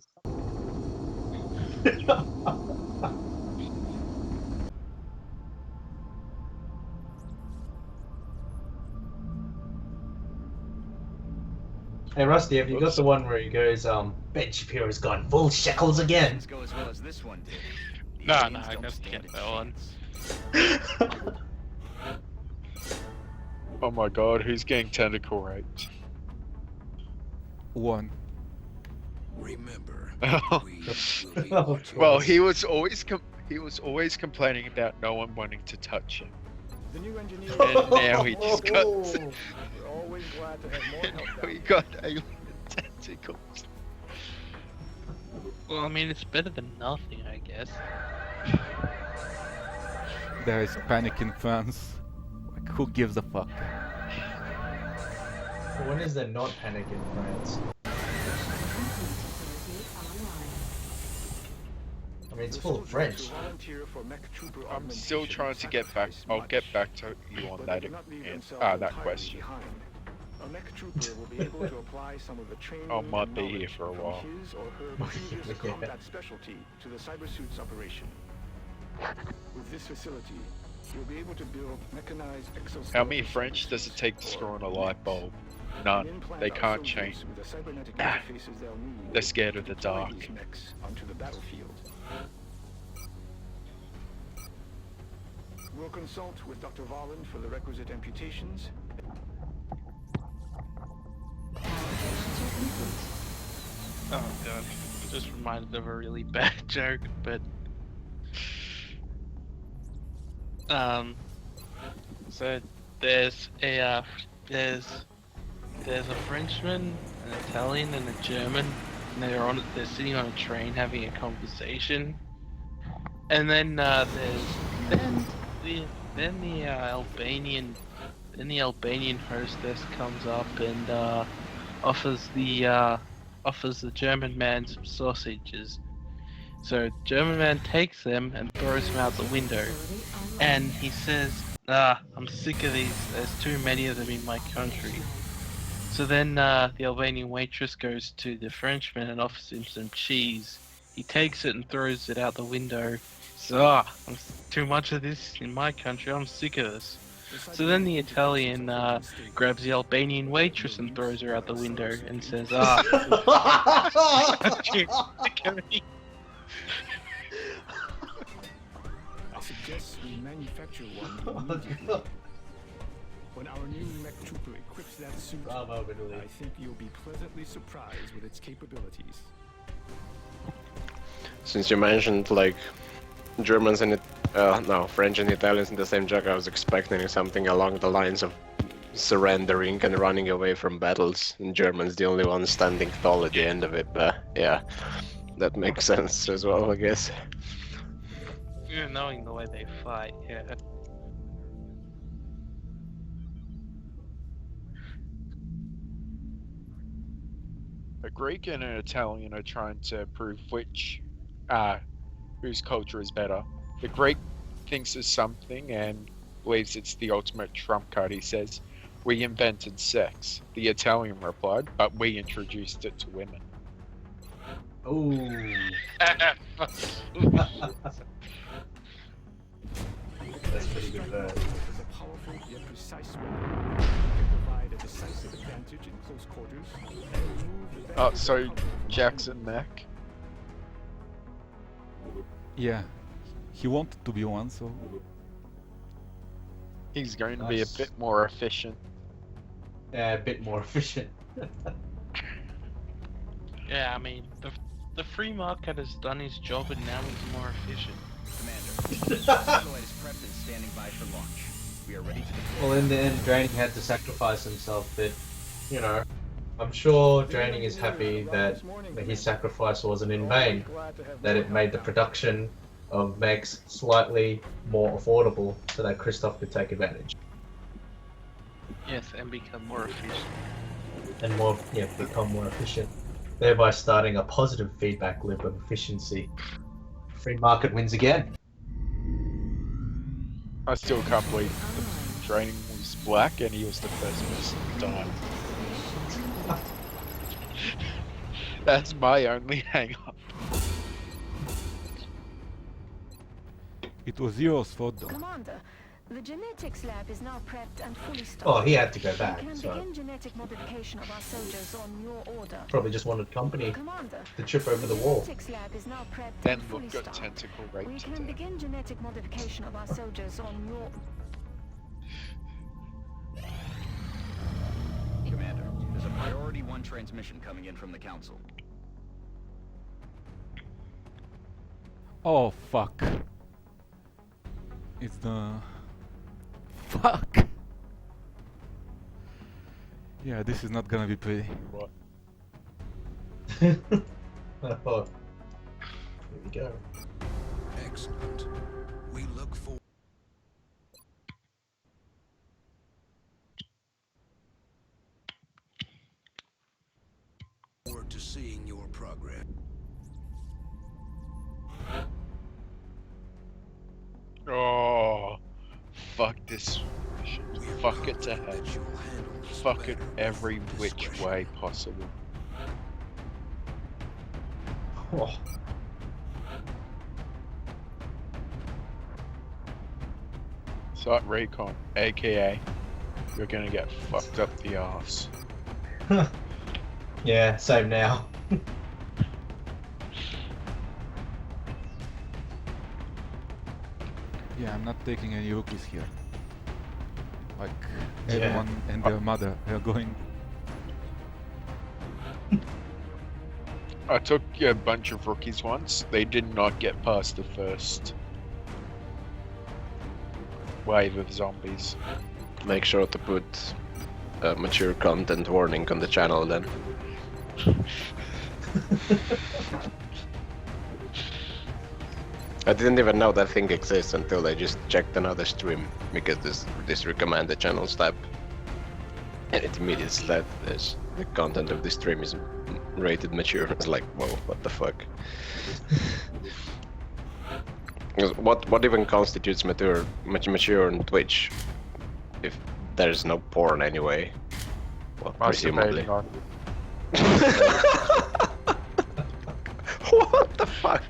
Hey Rusty, have you got the one where he goes, Ben Shapiro's gone full shekels again? Let's go as well as this one did. The No, aliens I don't gotta stand get a that one. chance. Oh my god, who's getting tentacle raped? One. Remember, well, we will be watching. he was always complaining about no one wanting to touch him. The new engineer. And now he just got We're always glad to have more help. he got alien tentacles. Well, I mean, it's better than nothing, I guess. There is panic in France. Like, who gives a fuck? When is there not panic in France? I mean, it's full of French. I'm still trying to get back. I'll get back to you on that that question. A mech trooper will be able to apply some of the training I might and be here knowledge for a from while. his or her previous combat specialty to the cybersuit's operation. With this facility, you'll be able to build mechanized exoskeletons. How many French does it take to screw in a light bulb? None. They can't change. With the cybernetic interfaces they'll need They're scared of the to deploy dark. these mechs onto the battlefield. We'll consult with Dr. Volland for the requisite amputations. Oh god, just reminded of a really bad joke, but so there's a Frenchman, an Italian, and a German, and they're sitting on a train having a conversation, and then the Albanian hostess comes up and offers the German man some sausages. So German man takes them and throws them out the window, and he says, I'm sick of these, there's too many of them in my country. So then the Albanian waitress goes to the Frenchman and offers him some cheese. He takes it and throws it out the window. So, too much of this in my country, I'm sick of this. So then the Italian grabs the Albanian waitress and throws her out the window and says, sick of me. I suggest we manufacture one immediately. When our new mech trooper equips that suit, I think you'll be pleasantly surprised with its capabilities. Since you mentioned like Germans and French and Italians in the same joke, I was expecting something along the lines of surrendering and running away from battles, and Germans the only one standing tall at the end of it. But yeah, that makes sense as well, I guess. Yeah, knowing the way they fight, yeah. A Greek and an Italian are trying to prove whose culture is better. The Greek thinks it's something and believes it's the ultimate trump card. He says, "We invented sex." The Italian replied, "But we introduced it to women." Ooh. That's pretty good verse. Is a powerful yet precise weapon. It can provide a decisive advantage in close quarters and remove the benefits So of combat. Jackson Mac. Yeah, he wanted to be one, so He's going to be a Nice. bit more efficient. Yeah, a bit more efficient. Yeah, I mean, the free market has done his job and now he's more efficient. Commander, the satellite is prepped and standing by for launch. We are ready to deploy. Well, in the end, Draining had to sacrifice himself, but, you know, I'm sure Draining is happy that his sacrifice wasn't in vain, that it made the production of mechs slightly more affordable so that Christoph could take advantage. Yes, and become more efficient. And become more efficient, thereby starting a positive feedback loop of efficiency. Free market wins again. I still can't believe the Draining was black and he was the first person to die. That's my only hang up. It was yours, Foddo. Commander, the genetics lab is now prepped and fully stocked. Oh, he had to go back, We can so begin genetic modification of our soldiers on your order. probably just wanted company Commander, to trip over the wall. genetics lab is now prepped Then and fully look at stocked. tentacle rate We to can death. begin genetic modification of our soldiers on your... Commander, there's a priority 1 transmission coming in from the Council. Oh, fuck. It's the... Fuck! Yeah, this is not gonna be pretty. What? Oh. Here we go. Excellent. We look forward to seeing your progress. Oh, fuck this mission. Fuck it to head. Fuck it every which way possible. Oh. Site recon, aka you're gonna get fucked up the arse. Yeah, same now. Yeah, I'm not taking any rookies here. Like, Yeah. everyone and their mother are going... I took a bunch of rookies once. They did not get past the first wave of zombies. Make sure to put mature content warning on the channel then. I didn't even know that thing exists until I just checked another stream because this recommended channels tab, and it immediately said this the content of this stream is rated mature. I was like, whoa, what the fuck? What even constitutes mature on Twitch if there's no porn anyway? Well, presumably. Masturbating on. What the fuck?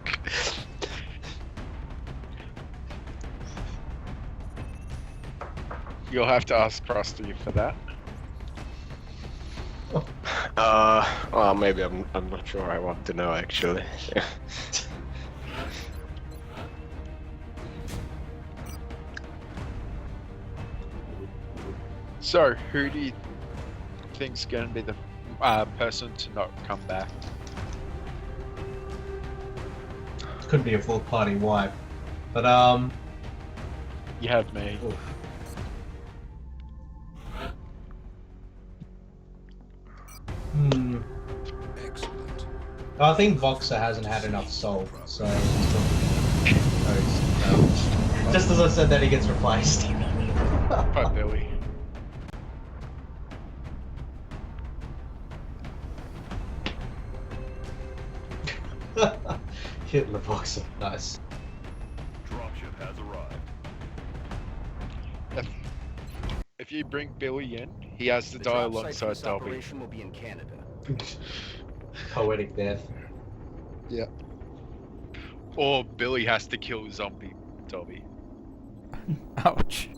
You'll have to ask Krusty for that. Well, maybe I'm not sure I want to know actually. So, who do you think's going to be the person to not come back? Could be a full party wipe, but You have me. oof. Excellent. I think Voxer hasn't had enough soul, so just as I said that, he gets replaced. Bye, Billy. Hitler Voxer, nice. Dropship has arrived. If you bring Billy in, he has to die drop site for alongside this Dobby. operation will be in Canada. Poetic death. Yeah. Or Billy has to kill zombie Dobby. Ouch.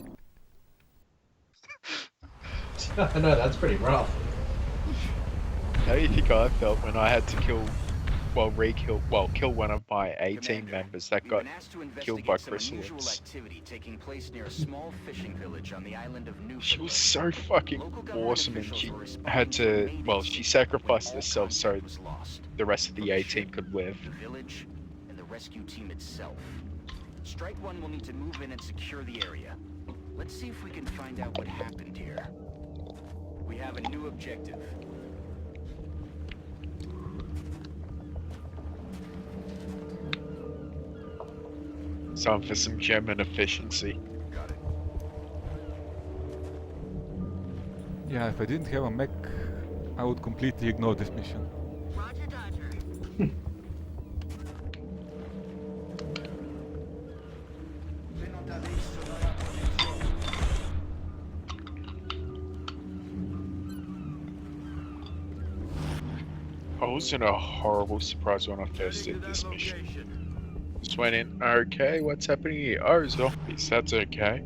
I know, that's pretty rough. How do you think I felt when I had to kill one of my A team members that We've got been asked to killed by investigate some unusual chrysalids? activity taking place near a small fishing village on the island of Newfoundland. She was so fucking Local government awesome, and officials she were responding had to a to, mayday well, she suspect sacrificed all herself so contact was lost. the rest of the A team could live. The village and the rescue team itself. Strike One will need to move in and secure the area. Let's see if we can find out what happened here. We have a new objective. Time for some German efficiency. Got it. Yeah, if I didn't have a mech, I would completely ignore this mission. Roger, Dodger. I was in a horrible surprise when I first did this mission. Just went in, okay, what's happening here? Oh, zombies, that's okay.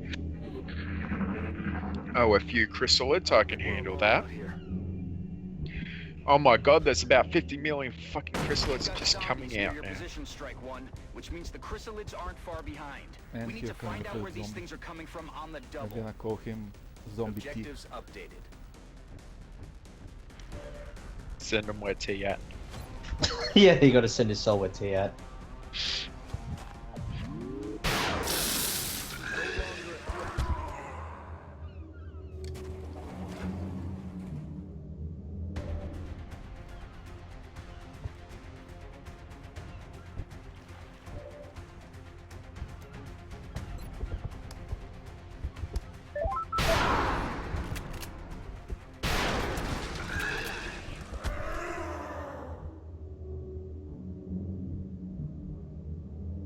Oh, a few chrysalids, I can handle that. Oh my god, there's about 50 million fucking chrysalids just coming out now. Position, Strike One, which means the chrysalids aren't far behind. And We need here to comes find the out where first these zombie. things are coming from on the I'm double. gonna call him Zombie T. Objectives updated. Send them where T at. Yeah, you gotta send his soul where T at.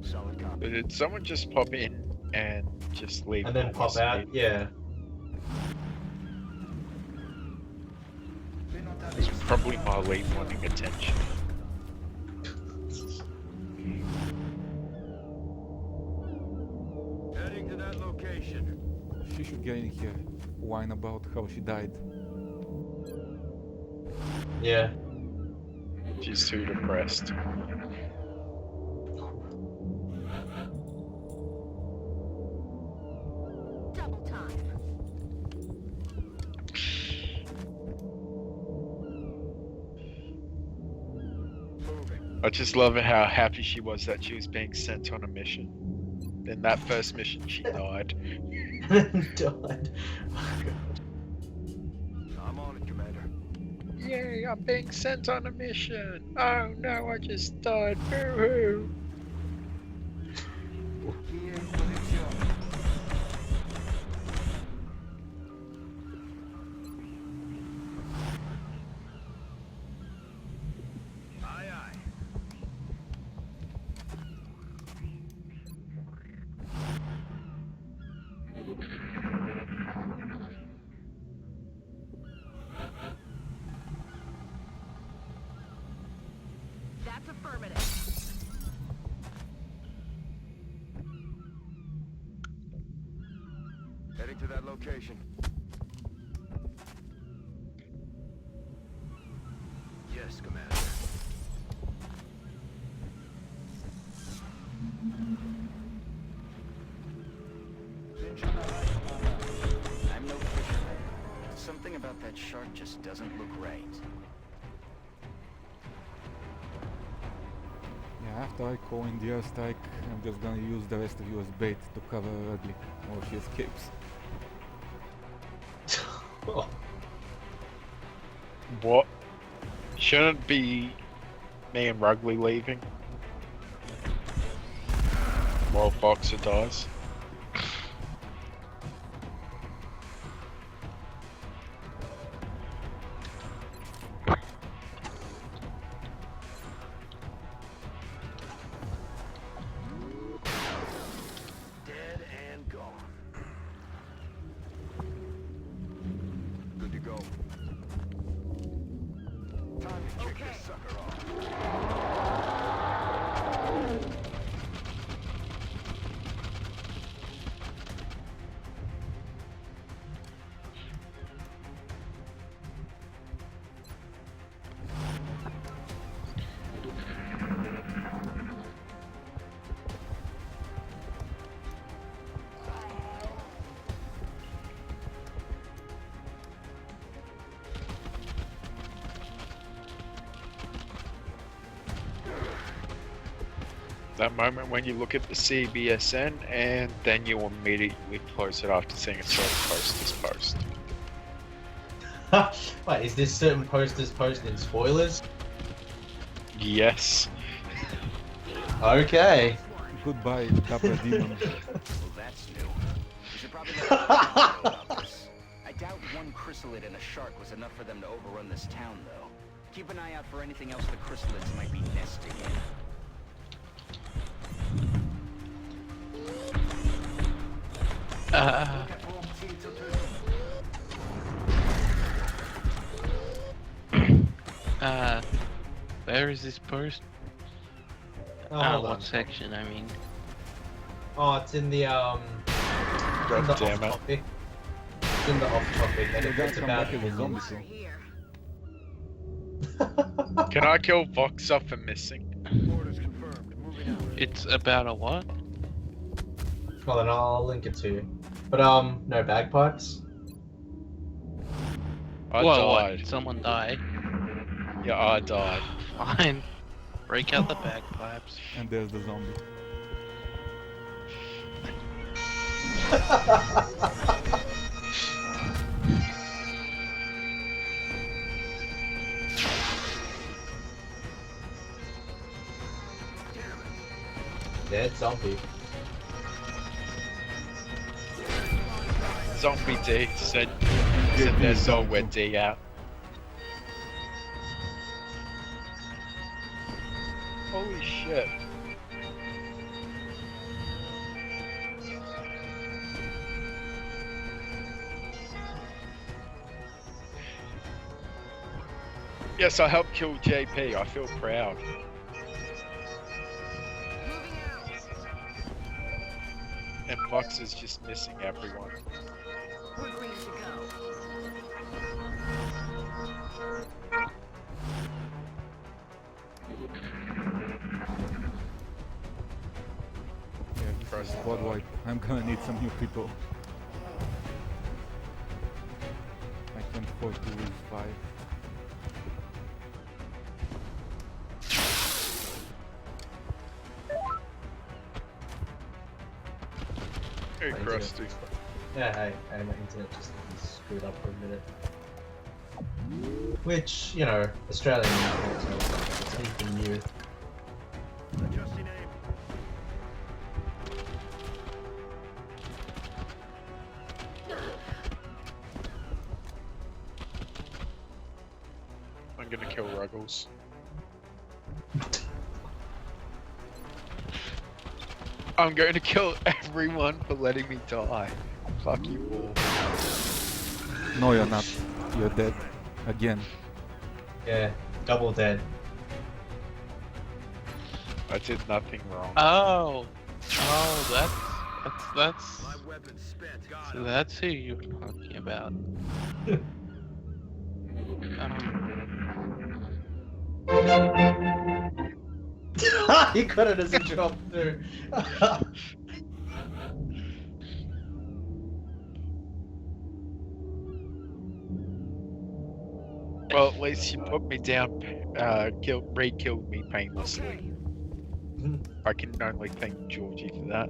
Solid copy. Did someone just pop in and just leave? And then pop almost out, immediately? yeah. It's probably my lead wanting attention. Heading to that location. She should get in here, whine about how she died. Yeah. She's too depressed. Double time. I just love how happy she was that she was being sent on a mission. In that first mission, she died. Died. I'm on it, Commander. Yay, I'm being sent on a mission! Oh no, I just died. Boo-hoo! Aye, aye. That's affirmative. Heading to that location. Yes, Commander. I'm no fisherman. Something about that shark just doesn't look right. Yeah, after I call in the airstrike, I'm just gonna use the rest of you as bait to cover her ugly, or she escapes. What? Shouldn't be me and Rugley leaving? While Boxer dies. Dead and gone. Good to go. Time to kick this sucker off. That moment when you look at the CBSN and then you immediately close it after seeing a certain post as post. Wait, is this certain posters posted in spoilers? Yes. Okay. Goodbye, Dapper Demon. Well, that's new. We should probably let know about this. I doubt one chrysalid and a shark was enough for them to overrun this town, though. Keep an eye out for anything else the chrysalids might be nesting in. Where is this post? hold What on. section, I mean? Oh, it's in the God in the damn off it. topic. It's in the off topic, and You it's guys come about back with zombies. Water here. Can I kill Voxer for missing? Orders confirmed. Moving out. It's about a what? Well, then I'll link it to you. But no bagpipes. I Well, died. what? Did someone die? Yeah, I died. Fine. Break out the bagpipes. And there's the zombie. Dead zombie. Zombie D said there's somewhere D out. Holy shit. Yes, I helped kill JP. I feel proud. Moving out. And Vox is just missing everyone. We're green to go. Yeah, this is squad wipe. I'm gonna need some new people. I can't afford to lose 5. Hey, Thank you. Krusty. Yeah, hey, my internet just screwed up for a minute. Which, you know, Australian internet, so it's anything new. Adjusting aim. I'm gonna kill Ruggles. I'm going to kill everyone for letting me die. Fuck you all. No, you're not. You're dead. Again. Yeah, double dead. I did nothing wrong. Oh! Oh, that's... My weapon spent. Got So him. that's who you're talking about. He got it as a job too. Well, at least you put me down, re-killed me painlessly. I can only thank Georgie for that.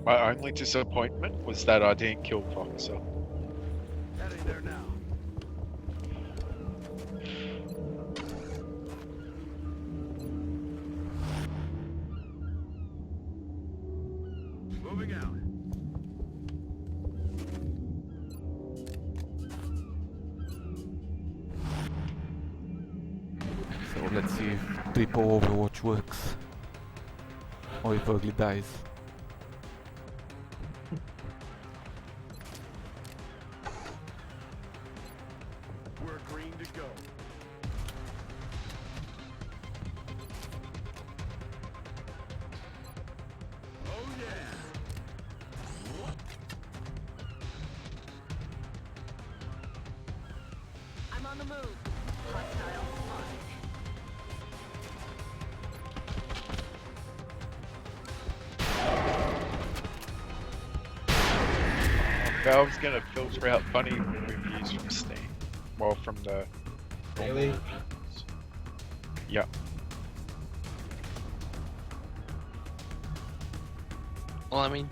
My only disappointment was that I didn't kill Foxer. Heading there now. Moving out. So let's see if triple Overwatch works. Or if Ugly dies. We're green to go. Oh yeah. I'm on the move. Hostile spotted. Valve's gonna filter out funny reviews from Steam. Well, from the normal Really? reviews. Yeah. Well, I mean,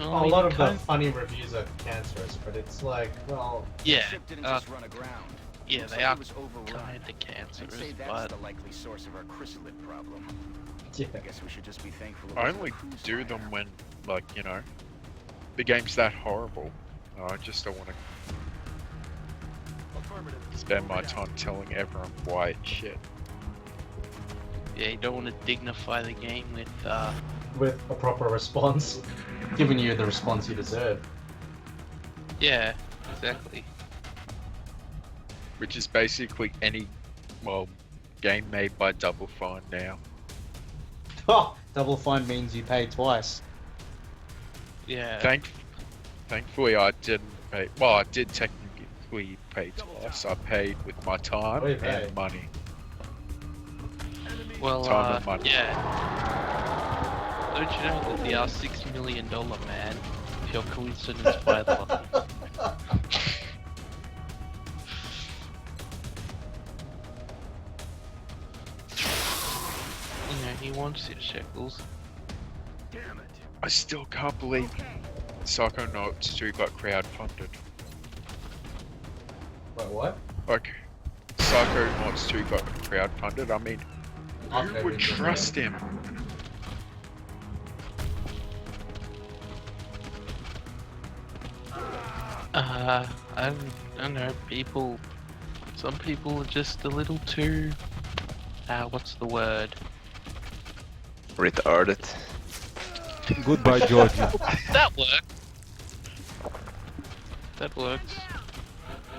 a lot of the funny reviews are cancerous, but it's like, well... Yeah, The ship didn't just run aground. yeah, Looks they like are it was overrun. kind of cancerous, I'd say that's but the likely source of our chrysalid problem. Yeah. I guess we should just be thankful. I only do them when, like, you know, the game's that horrible. I just don't want to spend my time telling everyone why it's shit. yeah, you don't want to dignify the game With a proper response. Giving you the response you deserve. yeah, exactly. Which is basically any, well, game made by Double Fine now. Oh, Double Fine means you pay twice. Yeah. Thankfully I didn't pay, well, I did technically pay twice. I paid with my time and money. Well, Time and money. yeah. Don't you know that the $6 million man, pure coincidence by the way. You know, he wants his shekels. I still can't believe Psychonauts 2 got crowdfunded. Wait, what? Like, Psychonauts 2 got crowdfunded. I mean, who would trust him? I don't know, some people are just a little too, what's the word? Retarded. Goodbye, Georgie. That worked! That works.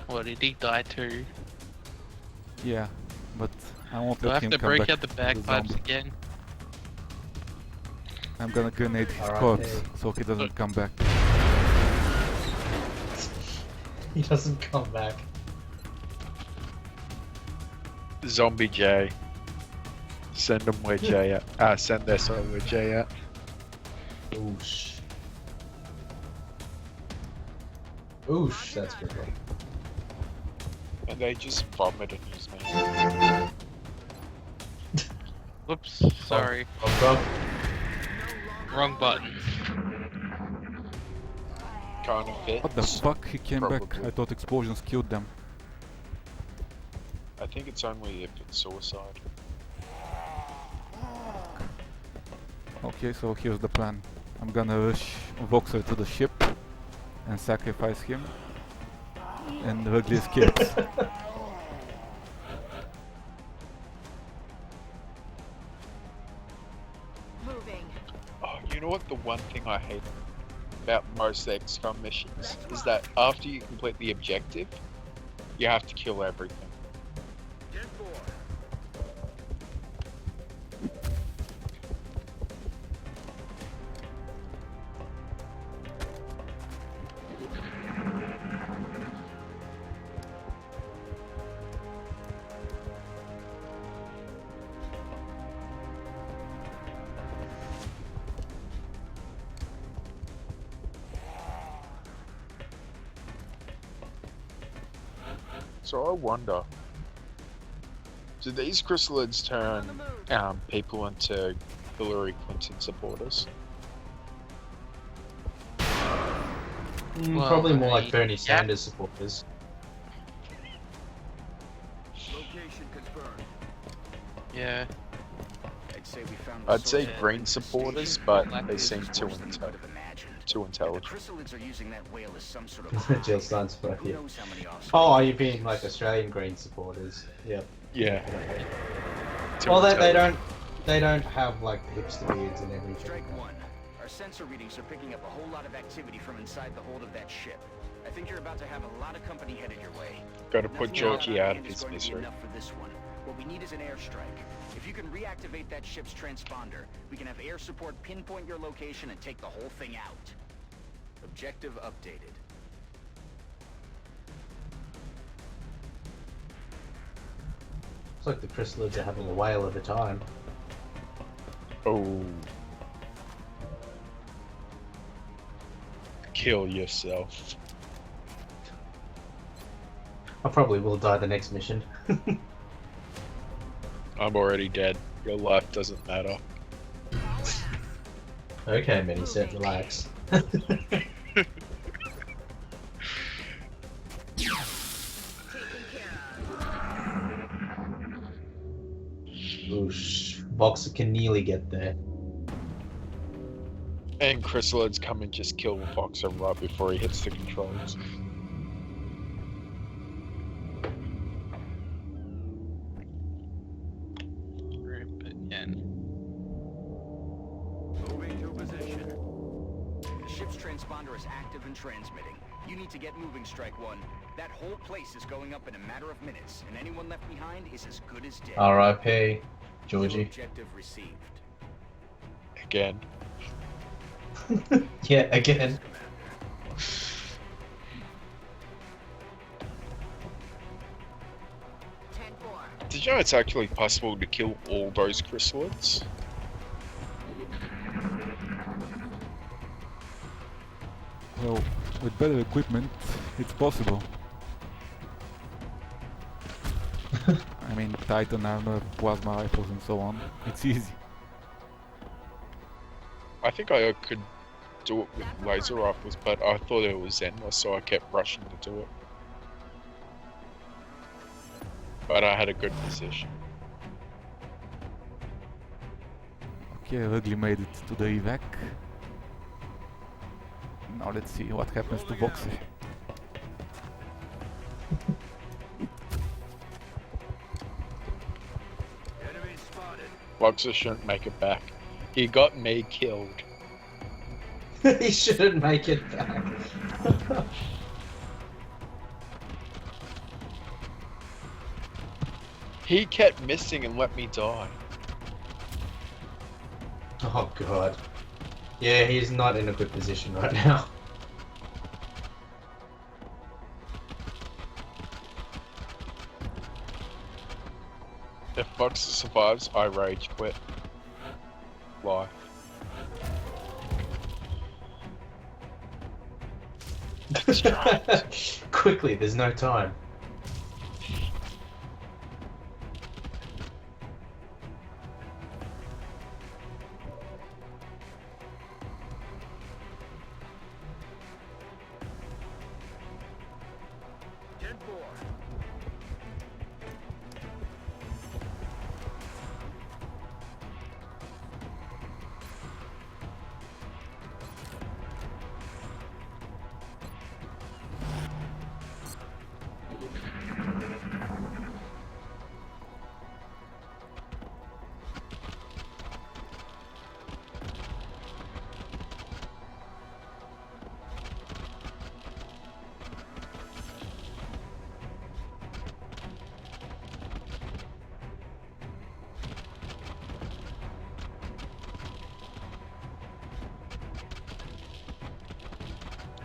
What, did he die too? Yeah, but I won't Do I let have him to come break back out the as a bagpipes zombie. again? I'm gonna grenade his Alright, corpse hey. so he doesn't come back. He doesn't come back. Zombie J. Send them where J at. Send their soul where J at. Oosh. Oosh, that's good one. And they just vomit and use me. Whoops, sorry. Oh, Wrong button. Kind of fits. What the fuck? He came back. Probably. I thought explosions killed them. I think it's only if it's suicide. Okay, so here's the plan. I'm gonna rush Voxer to the ship and sacrifice him. And Wrigley escapes. Moving. Oh, you know what? The one thing I hate about most XCOM missions is that after you complete the objective, you have to kill everything. So I wonder, do these chrysalids turn people into Hillary Clinton supporters? Well, probably more I like mean, Bernie yeah. Sanders supporters. Location confirmed. Yeah. I'd say we found I'd say Yeah. green supporters, but they seem It's too worse than you would have imagined. too The intelligent. chrysalids are using that whale as some sort of Jill Science for who you. knows how many offspring. Oh, are you being like Australian Green supporters? Yep. Yeah. Too Well, they intelligent. don't have like hipster beards and everything. Strike one. Our sensor readings are picking up a whole lot of activity from inside the hold of that ship. I think you're about to have a lot of company headed your way. Gotta put Nothing Georgie on out hand of is his going to be misery. enough for this one. What we need is an airstrike. If you can reactivate that ship's transponder, we can have air support pinpoint your location and take the whole thing out. Objective updated. Looks like the chrysalids are having a whale of a time. Oh. Kill yourself. I probably will die the next mission. I'm already dead. Your life doesn't matter. Okay, Miniset, relax. Oosh. Boxer can nearly get there. And Chrysalids come and just kill the Boxer right before he hits the controls. Rip again. Moving to position. The ship's transponder is active and transmitting. You need to get moving, Strike One. That whole place is going up in a matter of minutes, and anyone left behind is as good as dead. R.I.P. Your Georgie. objective received. Again. Yeah, again. Did you know it's actually possible to kill all those Chrysalids? Well, with better equipment, it's possible. I mean, Titan armor, plasma rifles and so on. It's easy. I think I could do it with laser rifles, but I thought it was endless, so I kept rushing to do it. But I had a good position. Okay, Ugly made it to the evac. Now let's see what happens to Boxer. Enemy spotted. Boxer shouldn't make it back. He got me killed. He shouldn't make it back. He kept missing and let me die. Oh god. Yeah, he's not in a good position right now. If Boxer survives, I rage quit. Life. Quickly, there's no time.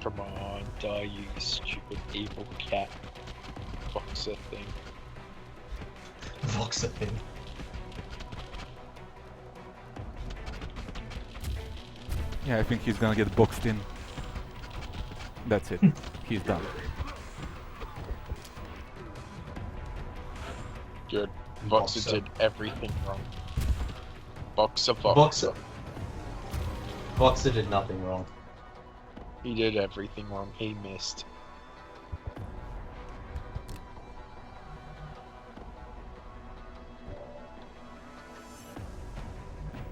Come on, die you stupid evil cat. Boxer thing. Boxer thing. Yeah, I think he's gonna get boxed in. That's it. He's done. Good. Boxer. Boxer did everything wrong. Boxer. Boxer did nothing wrong. He did everything wrong. He missed.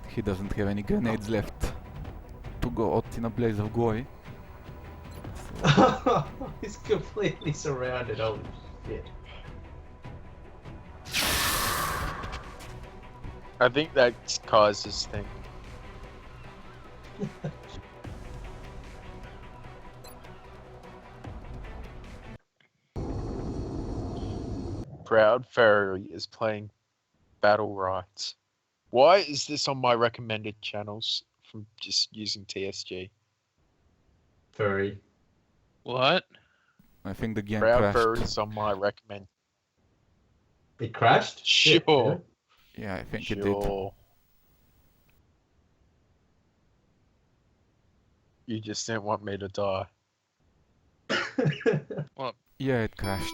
He doesn't have any grenades left to go out in a blaze of glory. He's completely surrounded. Holy shit. I think that's Kaiser's thing. Proud Fairy is playing Battle Rights. Why is this on my recommended channels from just using TSG? Furry. What? I think the game Proud crashed. Fairy is on my recommend. It crashed? Shit, Sure. Yeah, I think it did. Sure. You just didn't want me to die. What? Yeah, it crashed.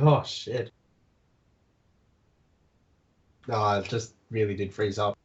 Oh shit. No, it just really did freeze up.